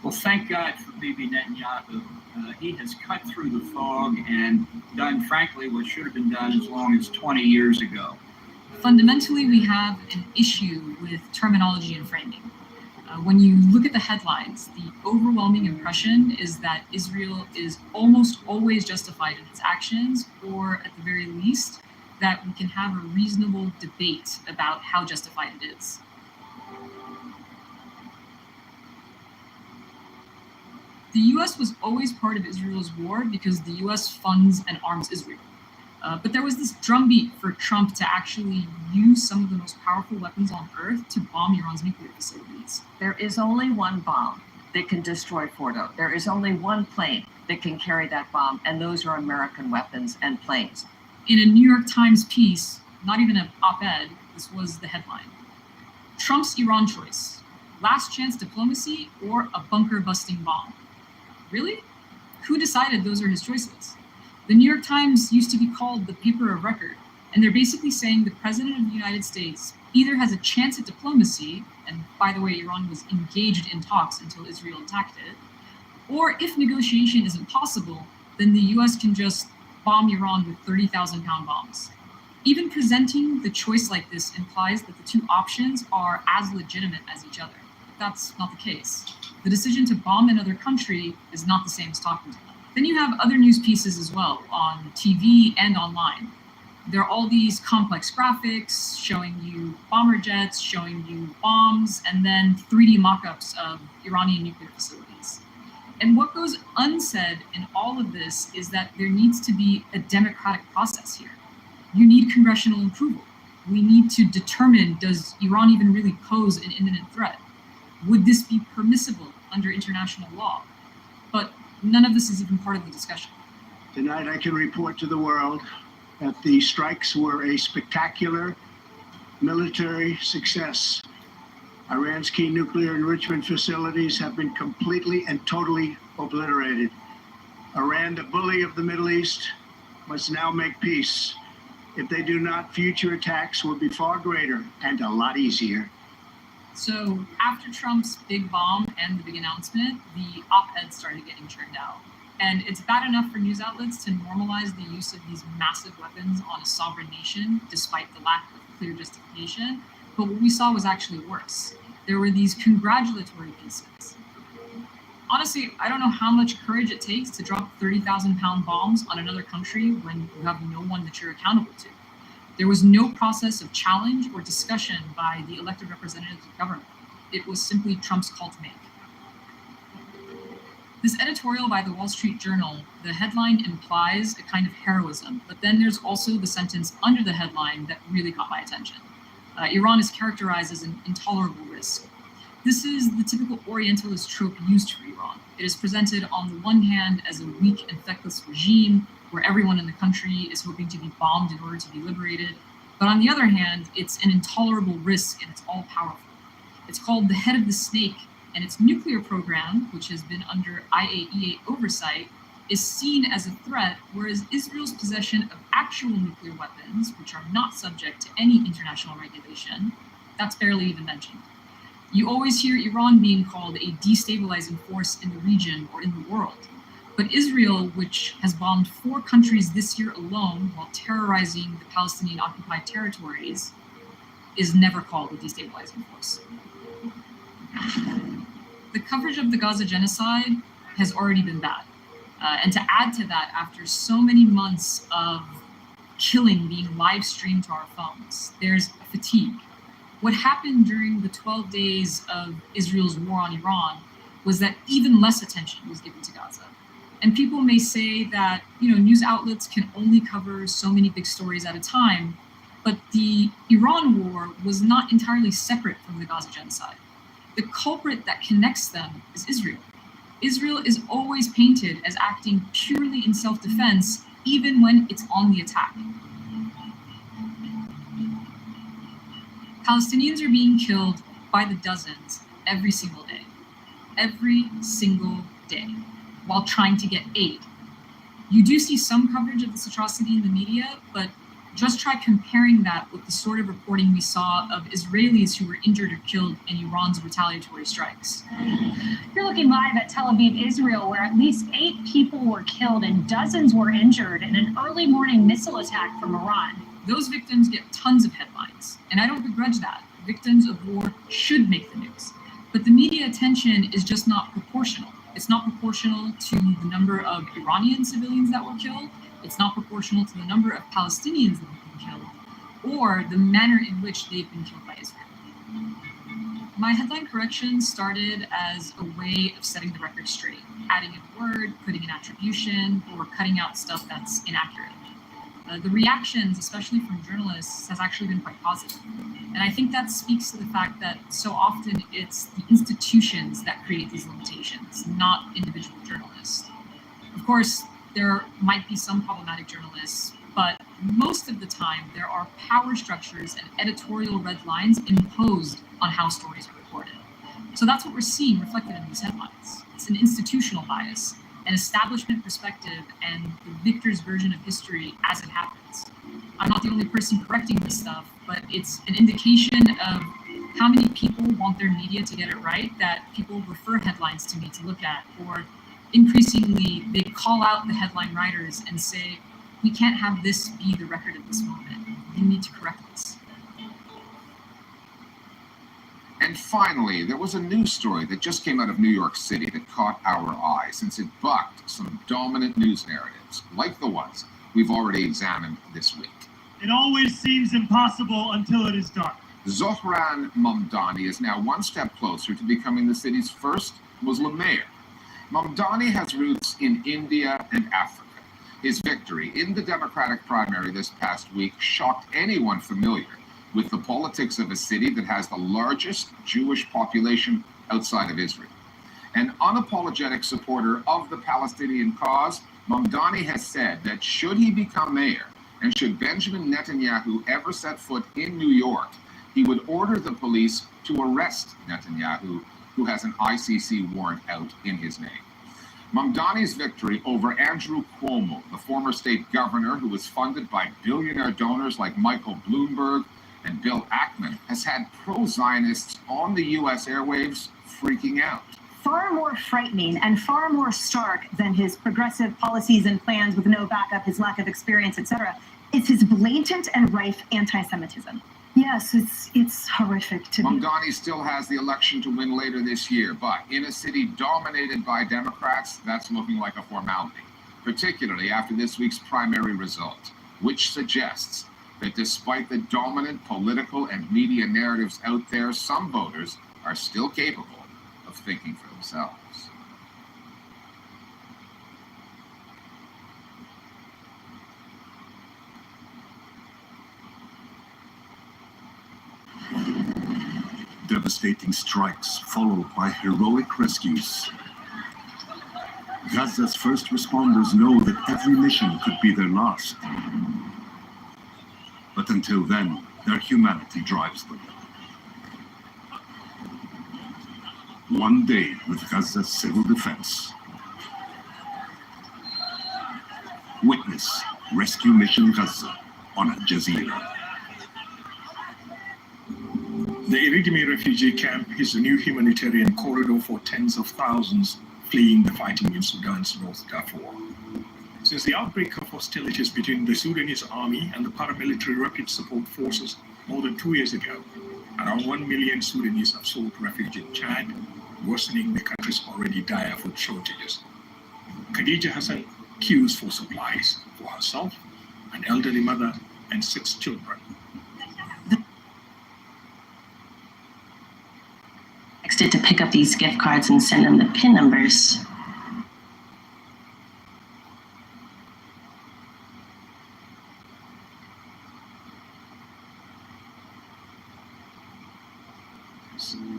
Well, thank God for Bibi Netanyahu. He has cut through the fog and done, frankly, what should have been done as long as 20 years ago. Fundamentally, we have an issue with terminology and framing. When you look at the headlines, the overwhelming impression is that Israel is almost always justified in its actions, or at the very least, that we can have a reasonable debate about how justified it is. The US was always part of Israel's war because the US funds and arms Israel. But there was this drumbeat for Trump to actually use some of the most powerful weapons on earth to bomb Iran's nuclear facilities. There is only one bomb that can destroy Fordo. There is only one plane that can carry that bomb, and those are American weapons and planes. In a New York Times piece, not even an op-ed, this was the headline. Trump's Iran choice, last chance diplomacy or a bunker-busting bomb. Really? Who decided those are his choices? The New York Times used to be called the paper of record, and they're basically saying the president of the United States either has a chance at diplomacy, and by the way, Iran was engaged in talks until Israel attacked it, or if negotiation isn't possible, then the US can just bomb Iran with 30,000-pound bombs. Even presenting the choice like this implies that the two options are as legitimate as each other. But that's not the case. The decision to bomb another country is not the same as talking to them. Then you have other news pieces as well, on TV and online. There are all these complex graphics showing you bomber jets, showing you bombs, and then 3D mock-ups of Iranian nuclear facilities. And what goes unsaid in all of this is that there needs to be a democratic process here. You need congressional approval. We need to determine, does Iran even really pose an imminent threat? Would this be permissible under international law? But none of this is even part of the discussion. Tonight I can report to the world that the strikes were a spectacular military success. Iran's key nuclear enrichment facilities have been completely and totally obliterated. Iran, the bully of the Middle East, must now make peace. If they do not, future attacks will be far greater and a lot easier. So after Trump's big bomb and the big announcement, the op-eds started getting churned out. And it's bad enough for news outlets to normalize the use of these massive weapons on a sovereign nation, despite the lack of clear justification. But what we saw was actually worse. There were these congratulatory pieces. Honestly, I don't know how much courage it takes to drop 30,000-pound bombs on another country when you have no one that you're accountable to. There was no process of challenge or discussion by the elected representatives of government. It was simply Trump's call to make. This editorial by the Wall Street Journal, the headline implies a kind of heroism, but then there's also the sentence under the headline that really caught my attention. Iran is characterized as an intolerable risk. This is the typical Orientalist trope used for Iran. It is presented on the one hand as a weak and feckless regime, where everyone in the country is hoping to be bombed in order to be liberated. But on the other hand, it's an intolerable risk and it's all-powerful. It's called the head of the snake, and its nuclear program, which has been under IAEA oversight, is seen as a threat, whereas Israel's possession of actual nuclear weapons, which are not subject to any international regulation, that's barely even mentioned. You always hear Iran being called a destabilizing force in the region or in the world. But Israel, which has bombed 4 countries this year alone while terrorizing the Palestinian-occupied territories, is never called a destabilizing force. The coverage of the Gaza genocide has already been bad. And to add to that, after so many months of killing being live streamed to our phones, there's fatigue. What happened during the 12 days of Israel's war on Iran was that even less attention was given to Gaza. And people may say that, news outlets can only cover so many big stories at a time, but the Iran war was not entirely separate from the Gaza genocide. The culprit that connects them is Israel. Israel is always painted as acting purely in self-defense, even when it's on the attack. Palestinians are being killed by the dozens every single day. Every single day, while trying to get aid. You do see some coverage of this atrocity in the media, but just try comparing that with the sort of reporting we saw of Israelis who were injured or killed in Iran's retaliatory strikes. You're looking live at Tel Aviv, Israel, where at least 8 people were killed and dozens were injured in an early morning missile attack from Iran. Those victims get tons of headlines, and I don't begrudge that. Victims of war should make the news. But the media attention is just not proportional. It's not proportional to the number of Iranian civilians that were killed. It's not proportional to the number of Palestinians that have been killed, or the manner in which they've been killed by Israel. My headline correction started as a way of setting the record straight, adding a word, putting an attribution, or cutting out stuff that's inaccurate. The reactions, especially from journalists, has actually been quite positive. And I think that speaks to the fact that so often it's the institutions that create these limitations, not individual journalists. Of course, there might be some problematic journalists, but most of the time there are power structures and editorial red lines imposed on how stories are reported. So that's what we're seeing reflected in these headlines. It's an institutional bias, an establishment perspective, and the victor's version of history as it happens. I'm not the only person correcting this stuff, but it's an indication of how many people want their media to get it right that people refer headlines to me to look at, or increasingly they call out the headline writers and say, we can't have this be the record of this moment. You need to correct this. And finally, there was a news story that just came out of New York City that caught our eye since it bucked some dominant news narratives, like the ones we've already examined this week. It always seems impossible until it is done. Zohran Mamdani is now one step closer to becoming the city's first Muslim mayor. Mamdani has roots in India and Africa. His victory in the Democratic primary this past week shocked anyone familiar with the politics of a city that has the largest Jewish population outside of Israel. An unapologetic supporter of the Palestinian cause, Mamdani has said that should he become mayor, and should Benjamin Netanyahu ever set foot in New York, he would order the police to arrest Netanyahu, who has an ICC warrant out in his name. Mamdani's victory over Andrew Cuomo, the former state governor who was funded by billionaire donors like Michael Bloomberg and Bill Ackman, has had pro-Zionists on the U.S. airwaves freaking out. Far more frightening and far more stark than his progressive policies and plans with no backup, his lack of experience, etc., is his blatant and rife anti-Semitism. Yes, it's horrific to be. Mamdani still has the election to win later this year, but in a city dominated by Democrats, that's looking like a formality, particularly after this week's primary result, which suggests that despite the dominant political and media narratives out there, some voters are still capable of thinking for themselves. Devastating strikes followed by heroic rescues. Gaza's first responders know that every mission could be their last. But until then, their humanity drives them. One day with Gaza's civil defense. Witness Rescue Mission Gaza on Al Jazeera. The Iridime refugee camp is a new humanitarian corridor for tens of thousands fleeing the fighting in Sudan's North Darfur. Since the outbreak of hostilities between the Sudanese army and the paramilitary rapid support forces more than 2 years ago, around 1 million Sudanese have sought refuge in Chad, worsening the country's already dire food shortages. Khadija Hassan queues for supplies for herself, an elderly mother, and 6 children. Texted to pick up these gift cards and send them the PIN numbers.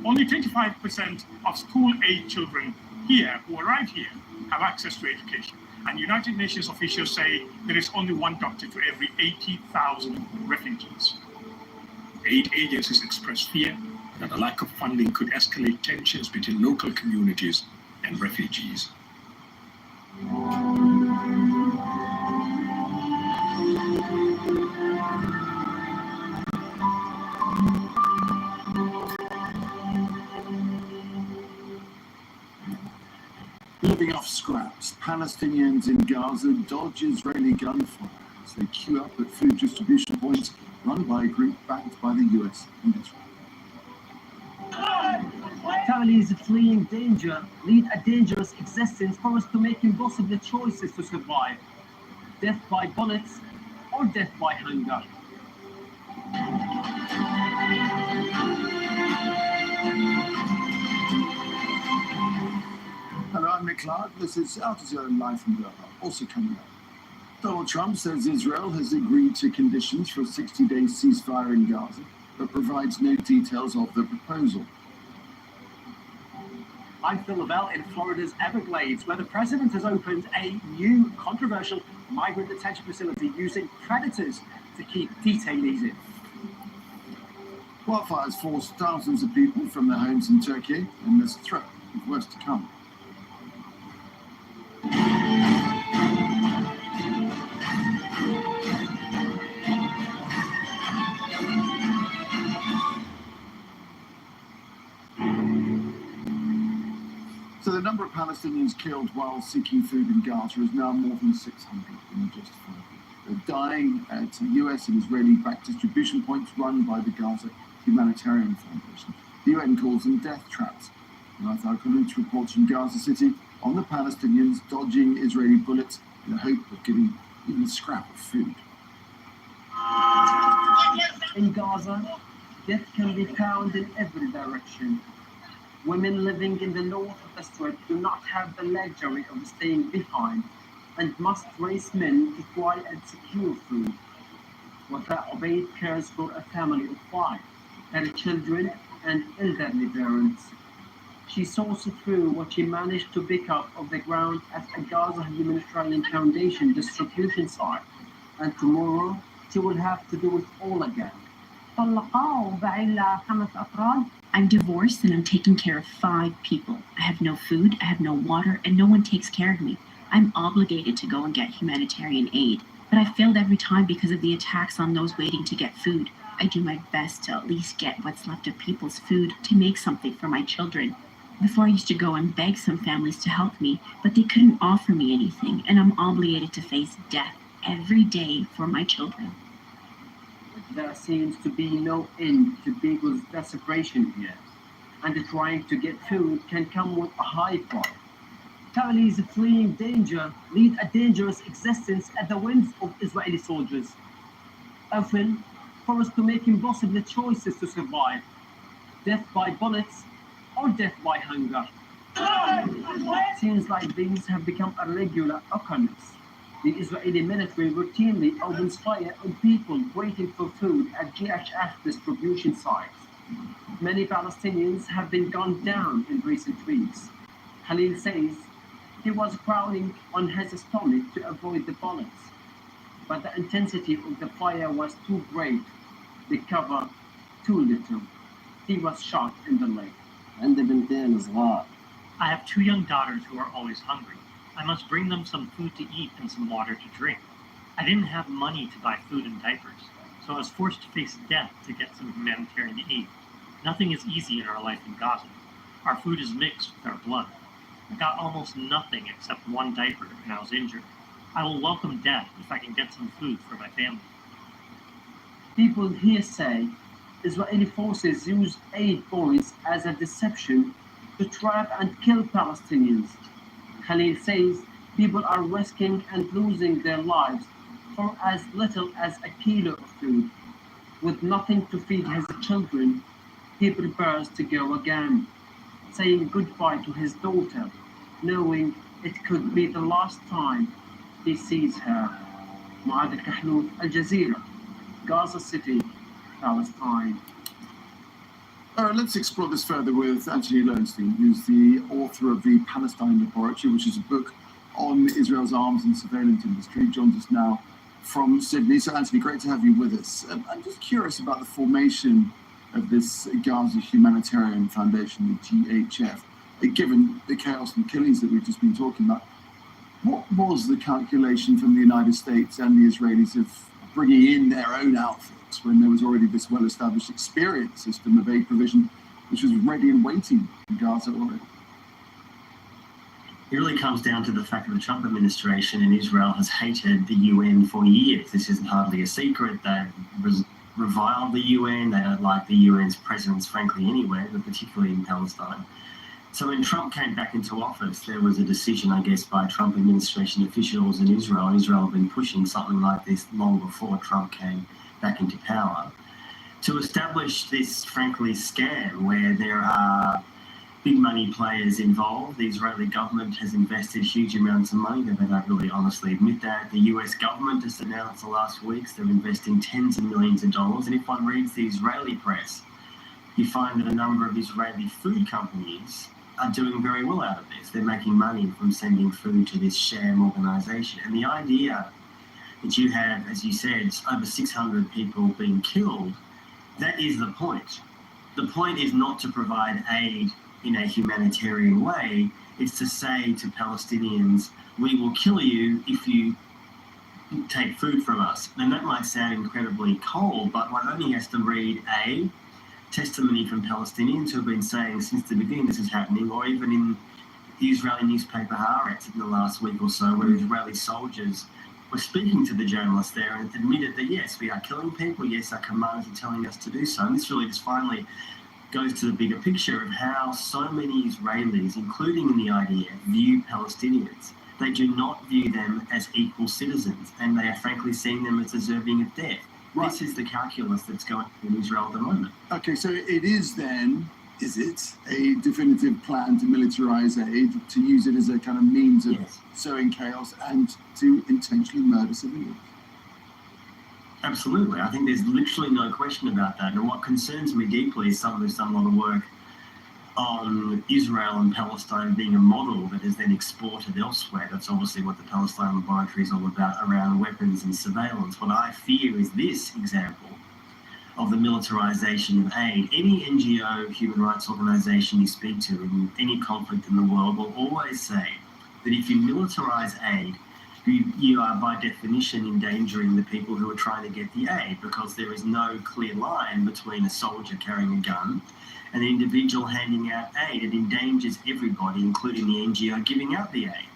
Only 25% of school-age children here who arrive here have access to education. And United Nations officials say there is only one doctor to every 80,000 refugees. Aid agencies express fear that a lack of funding could escalate tensions between local communities and refugees. Living off scraps, Palestinians in Gaza dodge Israeli gunfire as they queue up at food distribution points run by a group backed by the US and Israel. Families fleeing danger lead a dangerous existence forced to make impossible choices to survive. Death by bullets or death by hunger. Hello, I'm Nick Clark. This is Al Jazeera Live from Doha. Also coming up, Donald Trump says Israel has agreed to conditions for a 60-day ceasefire in Gaza, but provides no details of the proposal. I'm Phil Lavelle in Florida's Everglades, where the president has opened a new controversial migrant detention facility using predators to keep detainees in. Wildfires forced thousands of people from their homes in Turkey, and there's a threat of worse to come. So the number of Palestinians killed while seeking food in Gaza is now more than 600 in just 5 weeks. They're dying at US and Israeli-backed distribution points run by the Gaza Humanitarian Foundation. The UN calls them death traps. Nath Al-Khalid reports from Gaza City on the Palestinians dodging Israeli bullets in the hope of getting even a scrap of food. In Gaza, death can be found in every direction. Women living in the north of the Strip do not have the luxury of staying behind and must raise men to try and secure food. Wafa Obaid cares for a family of 5, her children and elderly parents. She saws through what she managed to pick up off the ground at a Gaza Humanitarian Foundation distribution site, and tomorrow she will have to do it all again. I'm divorced and I'm taking care of 5 people. I have no food, I have no water, and no one takes care of me. I'm obligated to go and get humanitarian aid, but I failed every time because of the attacks on those waiting to get food. I do my best to at least get what's left of people's food to make something for my children. Before I used to go and beg some families to help me, but they couldn't offer me anything, and I'm obligated to face death every day for my children. There seems to be no end to people's desperation here, and trying to get food can come with a high price. Families fleeing danger lead a dangerous existence at the whims of Israeli soldiers, often forced to make impossible choices to survive. Death by bullets or death by hunger. Scenes like these have become a regular occurrence. The Israeli military routinely opens fire on people waiting for food at GHF distribution sites. Many Palestinians have been gunned down in recent weeks. Khalil says he was crouching on his stomach to avoid the bullets, but the intensity of the fire was too great, the cover too little. He was shot in the leg. I have 2 young daughters who are always hungry. I must bring them some food to eat and some water to drink. I didn't have money to buy food and diapers, so I was forced to face death to get some humanitarian aid. Nothing is easy in our life in Gaza. Our food is mixed with our blood. I got almost nothing except one diaper and I was injured. I will welcome death if I can get some food for my family. People here say Israeli forces use aid boys as a deception to trap and kill Palestinians. Khalil says people are risking and losing their lives for as little as a kilo of food. With nothing to feed his children, he prepares to go again, saying goodbye to his daughter, knowing it could be the last time he sees her. Muad al-Kahlouf, Al Jazeera, Gaza City, Palestine. Let's explore this further with Anthony Lowenstein, who's the author of the Palestine Laboratory, which is a book on Israel's arms and surveillance industry. He joins us now from Sydney. So, Anthony, great to have you with us. I'm just curious about the formation of this Gaza Humanitarian Foundation, the GHF. Given the chaos and killings that we've just been talking about, what was the calculation from the United States and the Israelis of bringing in their own outfits when there was already this well-established experienced system of aid provision which was ready and waiting in Gaza already? It really comes down to the fact that the Trump administration in Israel has hated the UN for years. This isn't hardly a secret. They've reviled the UN. They don't like the UN's presence, frankly, anywhere, but particularly in Palestine. So when Trump came back into office, there was a decision, I guess, by Trump administration officials in Israel. Israel had been pushing something like this long before Trump came back into power, to establish this, frankly, scam where there are big money players involved. The Israeli government has invested huge amounts of money, but they don't really honestly admit that. The US government has announced the last weeks they're investing tens of millions of dollars. And if one reads the Israeli press, you find that a number of Israeli food companies are doing very well out of this. They're making money from sending food to this sham organization. And the idea that you have, as you said, over 600 people being killed, that is the point. The point is not to provide aid in a humanitarian way. It's to say to Palestinians, we will kill you if you take food from us. And that might sound incredibly cold, but one only has to read a testimony from Palestinians who have been saying since the beginning this is happening, or even in the Israeli newspaper Haaretz in the last week or so, where Israeli soldiers were speaking to the journalists there and admitted that, yes, we are killing people, yes, our commanders are telling us to do so. And this really just finally goes to the bigger picture of how so many Israelis, including in the IDF, view Palestinians. They do not view them as equal citizens, and they are frankly seeing them as deserving of death. Right. This is the calculus that's going on in Israel at the moment. Okay, so it is then, is it a definitive plan to militarize aid, to use it as a kind of means of sowing chaos and to intentionally murder civilians? Absolutely. I think there's literally no question about that. And what concerns me deeply is someone who's done a lot of work on Israel and Palestine being a model that is then exported elsewhere. That's obviously what the Palestine Laboratory is all about, around weapons and surveillance. What I fear is this example of the militarization of aid. Any NGO, human rights organization you speak to in any conflict in the world will always say that if you militarize aid, you are by definition endangering the people who are trying to get the aid, because there is no clear line between a soldier carrying a gun and the individual handing out aid. It endangers everybody, including the NGO giving out the aid.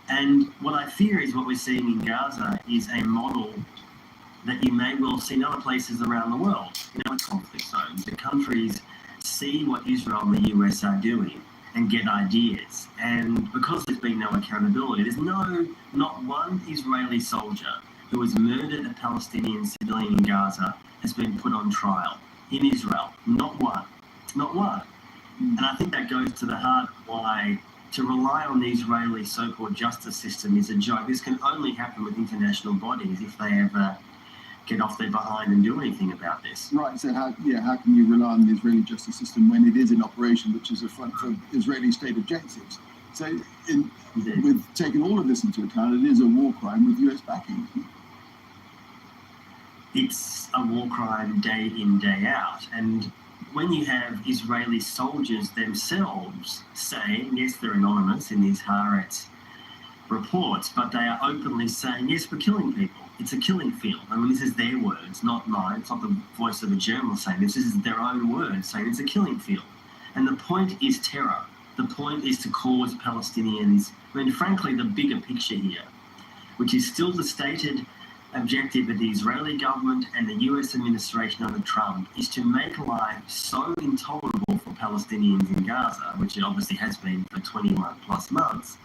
And what I fear is what we're seeing in Gaza is a model that you may well see in other places around the world, in other conflict zones. The countries see what Israel and the US are doing and get ideas. And because there's been no accountability, there's not one Israeli soldier who has murdered a Palestinian civilian in Gaza has been put on trial in Israel. Not one. Not one. And I think that goes to the heart of why to rely on the Israeli so-called justice system is a joke. This can only happen with international bodies if they ever get off their behind and do anything about this. Right, so how can you rely on the Israeli justice system when it is in operation, which is a front for Israeli state objectives? So with taking all of this into account, it is a war crime with US backing. It's a war crime day in, day out. And when you have Israeli soldiers themselves saying, yes, they're anonymous in these Haaretz reports, but they are openly saying, yes, we're killing people. It's a killing field. I mean, this is their words, not mine. It's not the voice of a journalist saying this. This is their own words saying it's a killing field. And the point is terror. The point is to cause Palestinians, I mean, frankly, the bigger picture here, which is still the stated objective of the Israeli government and the US administration under Trump, is to make life so intolerable for Palestinians in Gaza, which it obviously has been for 21 plus months,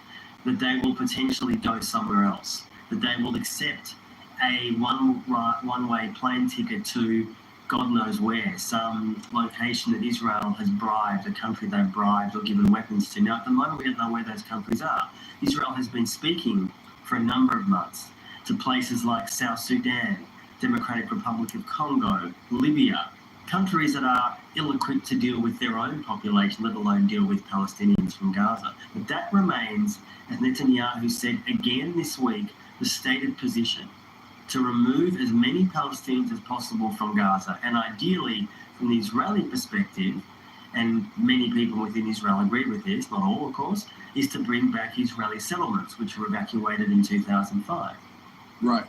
that they will potentially go somewhere else, that they will accept a one-way plane ticket to God knows where, some location that Israel has bribed, a country they've bribed or given weapons to. Now, at the moment, we don't know where those countries are. Israel has been speaking for a number of months to places like South Sudan, Democratic Republic of Congo, Libya, countries that are ill-equipped to deal with their own population, let alone deal with Palestinians from Gaza. But that remains, as Netanyahu said again this week, the stated position to remove as many Palestinians as possible from Gaza, and ideally, from the Israeli perspective, and many people within Israel agree with this, not all of course, is to bring back Israeli settlements, which were evacuated in 2005. Right.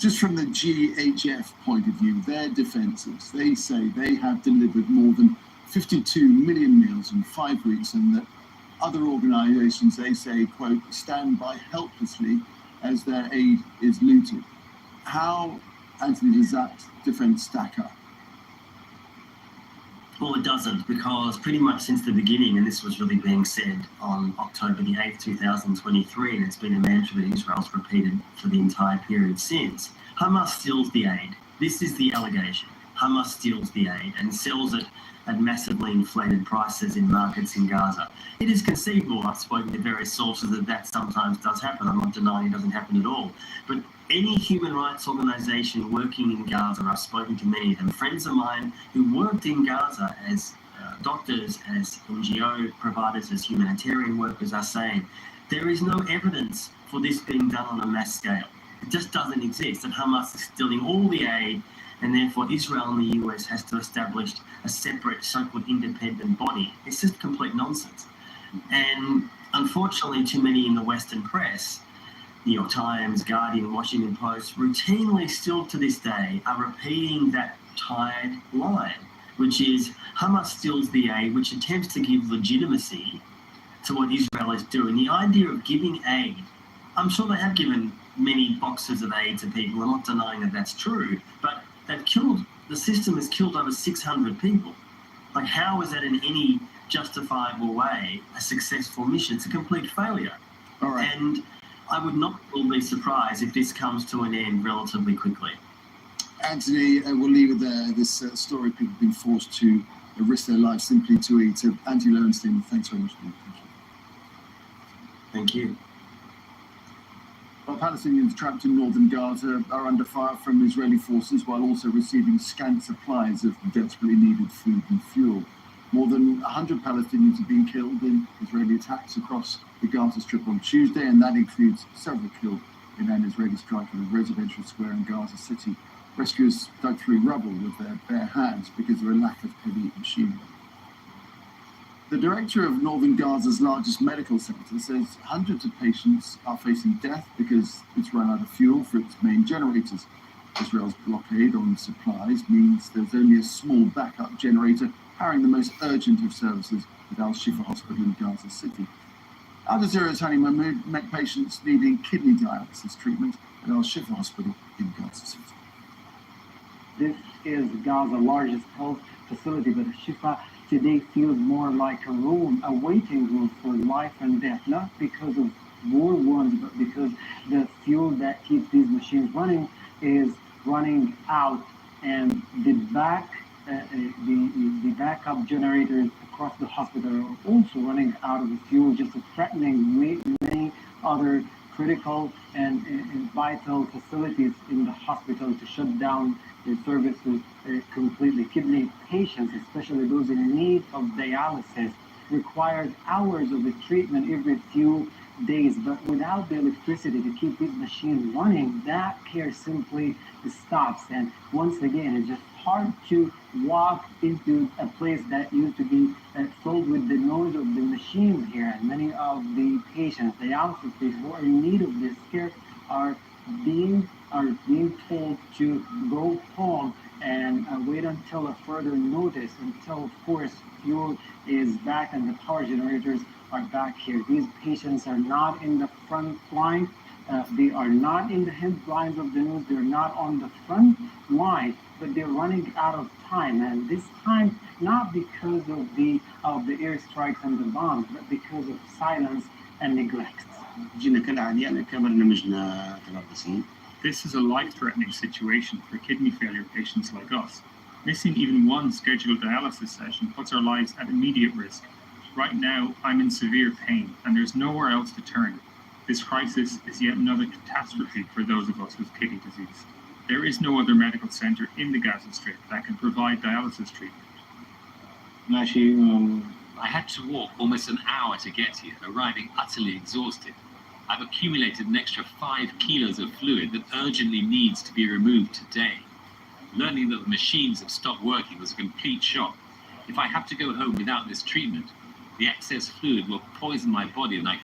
Just from the GHF point of view, their defences, they say they have delivered more than 52 million meals in 5 weeks, and that other organisations, they say, quote, stand by helplessly as their aid is looted. How, Anthony, does that defence stack up? Well, it doesn't, because pretty much since the beginning, and this was really being said on October the 8th, 2023, and it's been a mantra that Israel's repeated for the entire period since, Hamas steals the aid. This is the allegation. Hamas steals the aid and sells it at massively inflated prices in markets in Gaza. It is conceivable, I've spoken to various sources, that sometimes does happen. I'm not denying it doesn't happen at all. But any human rights organisation working in Gaza, I've spoken to many of them, friends of mine who worked in Gaza as doctors, as NGO providers, as humanitarian workers, are saying there is no evidence for this being done on a mass scale. It just doesn't exist, that Hamas is stealing all the aid, and therefore Israel and the US has to establish a separate so-called independent body. It's just complete nonsense. And unfortunately, too many in the Western press, New York Times, Guardian, Washington Post, routinely still to this day are repeating that tired line, which is Hamas steals the aid, which attempts to give legitimacy to what Israel is doing. The idea of giving aid, I'm sure they have given many boxes of aid to people. I'm not denying that that's true, but they've killed, the system has killed over 600 people. Like, how is that in any justifiable way a successful mission? It's a complete failure. All right. And I would not be surprised if this comes to an end relatively quickly. Anthony, we'll leave it there. This story, people have been forced to risk their lives simply to eat. Anthony Lowenstein, thanks very much. Thank you. Well, Palestinians trapped in northern Gaza are under fire from Israeli forces while also receiving scant supplies of desperately needed food and fuel. More than 100 Palestinians have been killed in Israeli attacks across the Gaza Strip on Tuesday, and that includes several killed in an Israeli strike at a residential square in Gaza City. Rescuers dug through rubble with their bare hands because of a lack of heavy machinery. The director of northern Gaza's largest medical center says hundreds of patients are facing death because it's run out of fuel for its main generators. Israel's blockade on supplies means there's only a small backup generator powering the most urgent of services at Al-Shifa Hospital in Gaza City. Al Jazeera's Hani Mahmoud met patients needing kidney dialysis treatment at Al-Shifa Hospital in Gaza City. This is Gaza's largest health facility, but Al-Shifa today feels more like a room, a waiting room for life and death, not because of war wounds, but because the fuel that keeps these machines running is running out, and the backup generators across the hospital are also running out of the fuel, just threatening many other critical and vital facilities in the hospital to shut down the services completely. Kidney patients, especially those in need of dialysis, requires hours of the treatment every few days, but without the electricity to keep these machines running, that care simply stops. And once again, it's just hard to walk into a place that used to be filled with the noise of the machines here. And many of the patients, the dialysis patients who are in need of this care, are being told to go home and wait until a further notice, until, of course, fuel is back and the power generators are back here. These patients are not in the front line. They are not in the headlines of the news. They're not on the front line, but they're running out of time. And this time, not because of the airstrikes and the bombs, but because of silence and neglect. This is a life-threatening situation for kidney failure patients like us. Missing even one scheduled dialysis session puts our lives at immediate risk. Right now, I'm in severe pain, and there's nowhere else to turn. This crisis is yet another catastrophe for those of us with kidney disease. There is no other medical center in the Gaza Strip that can provide dialysis treatment. I had to walk almost an hour to get here, arriving utterly exhausted. I've accumulated an extra 5 kilos of fluid that urgently needs to be removed today. Learning that the machines have stopped working was a complete shock. If I have to go home without this treatment, the excess fluid will poison my body and I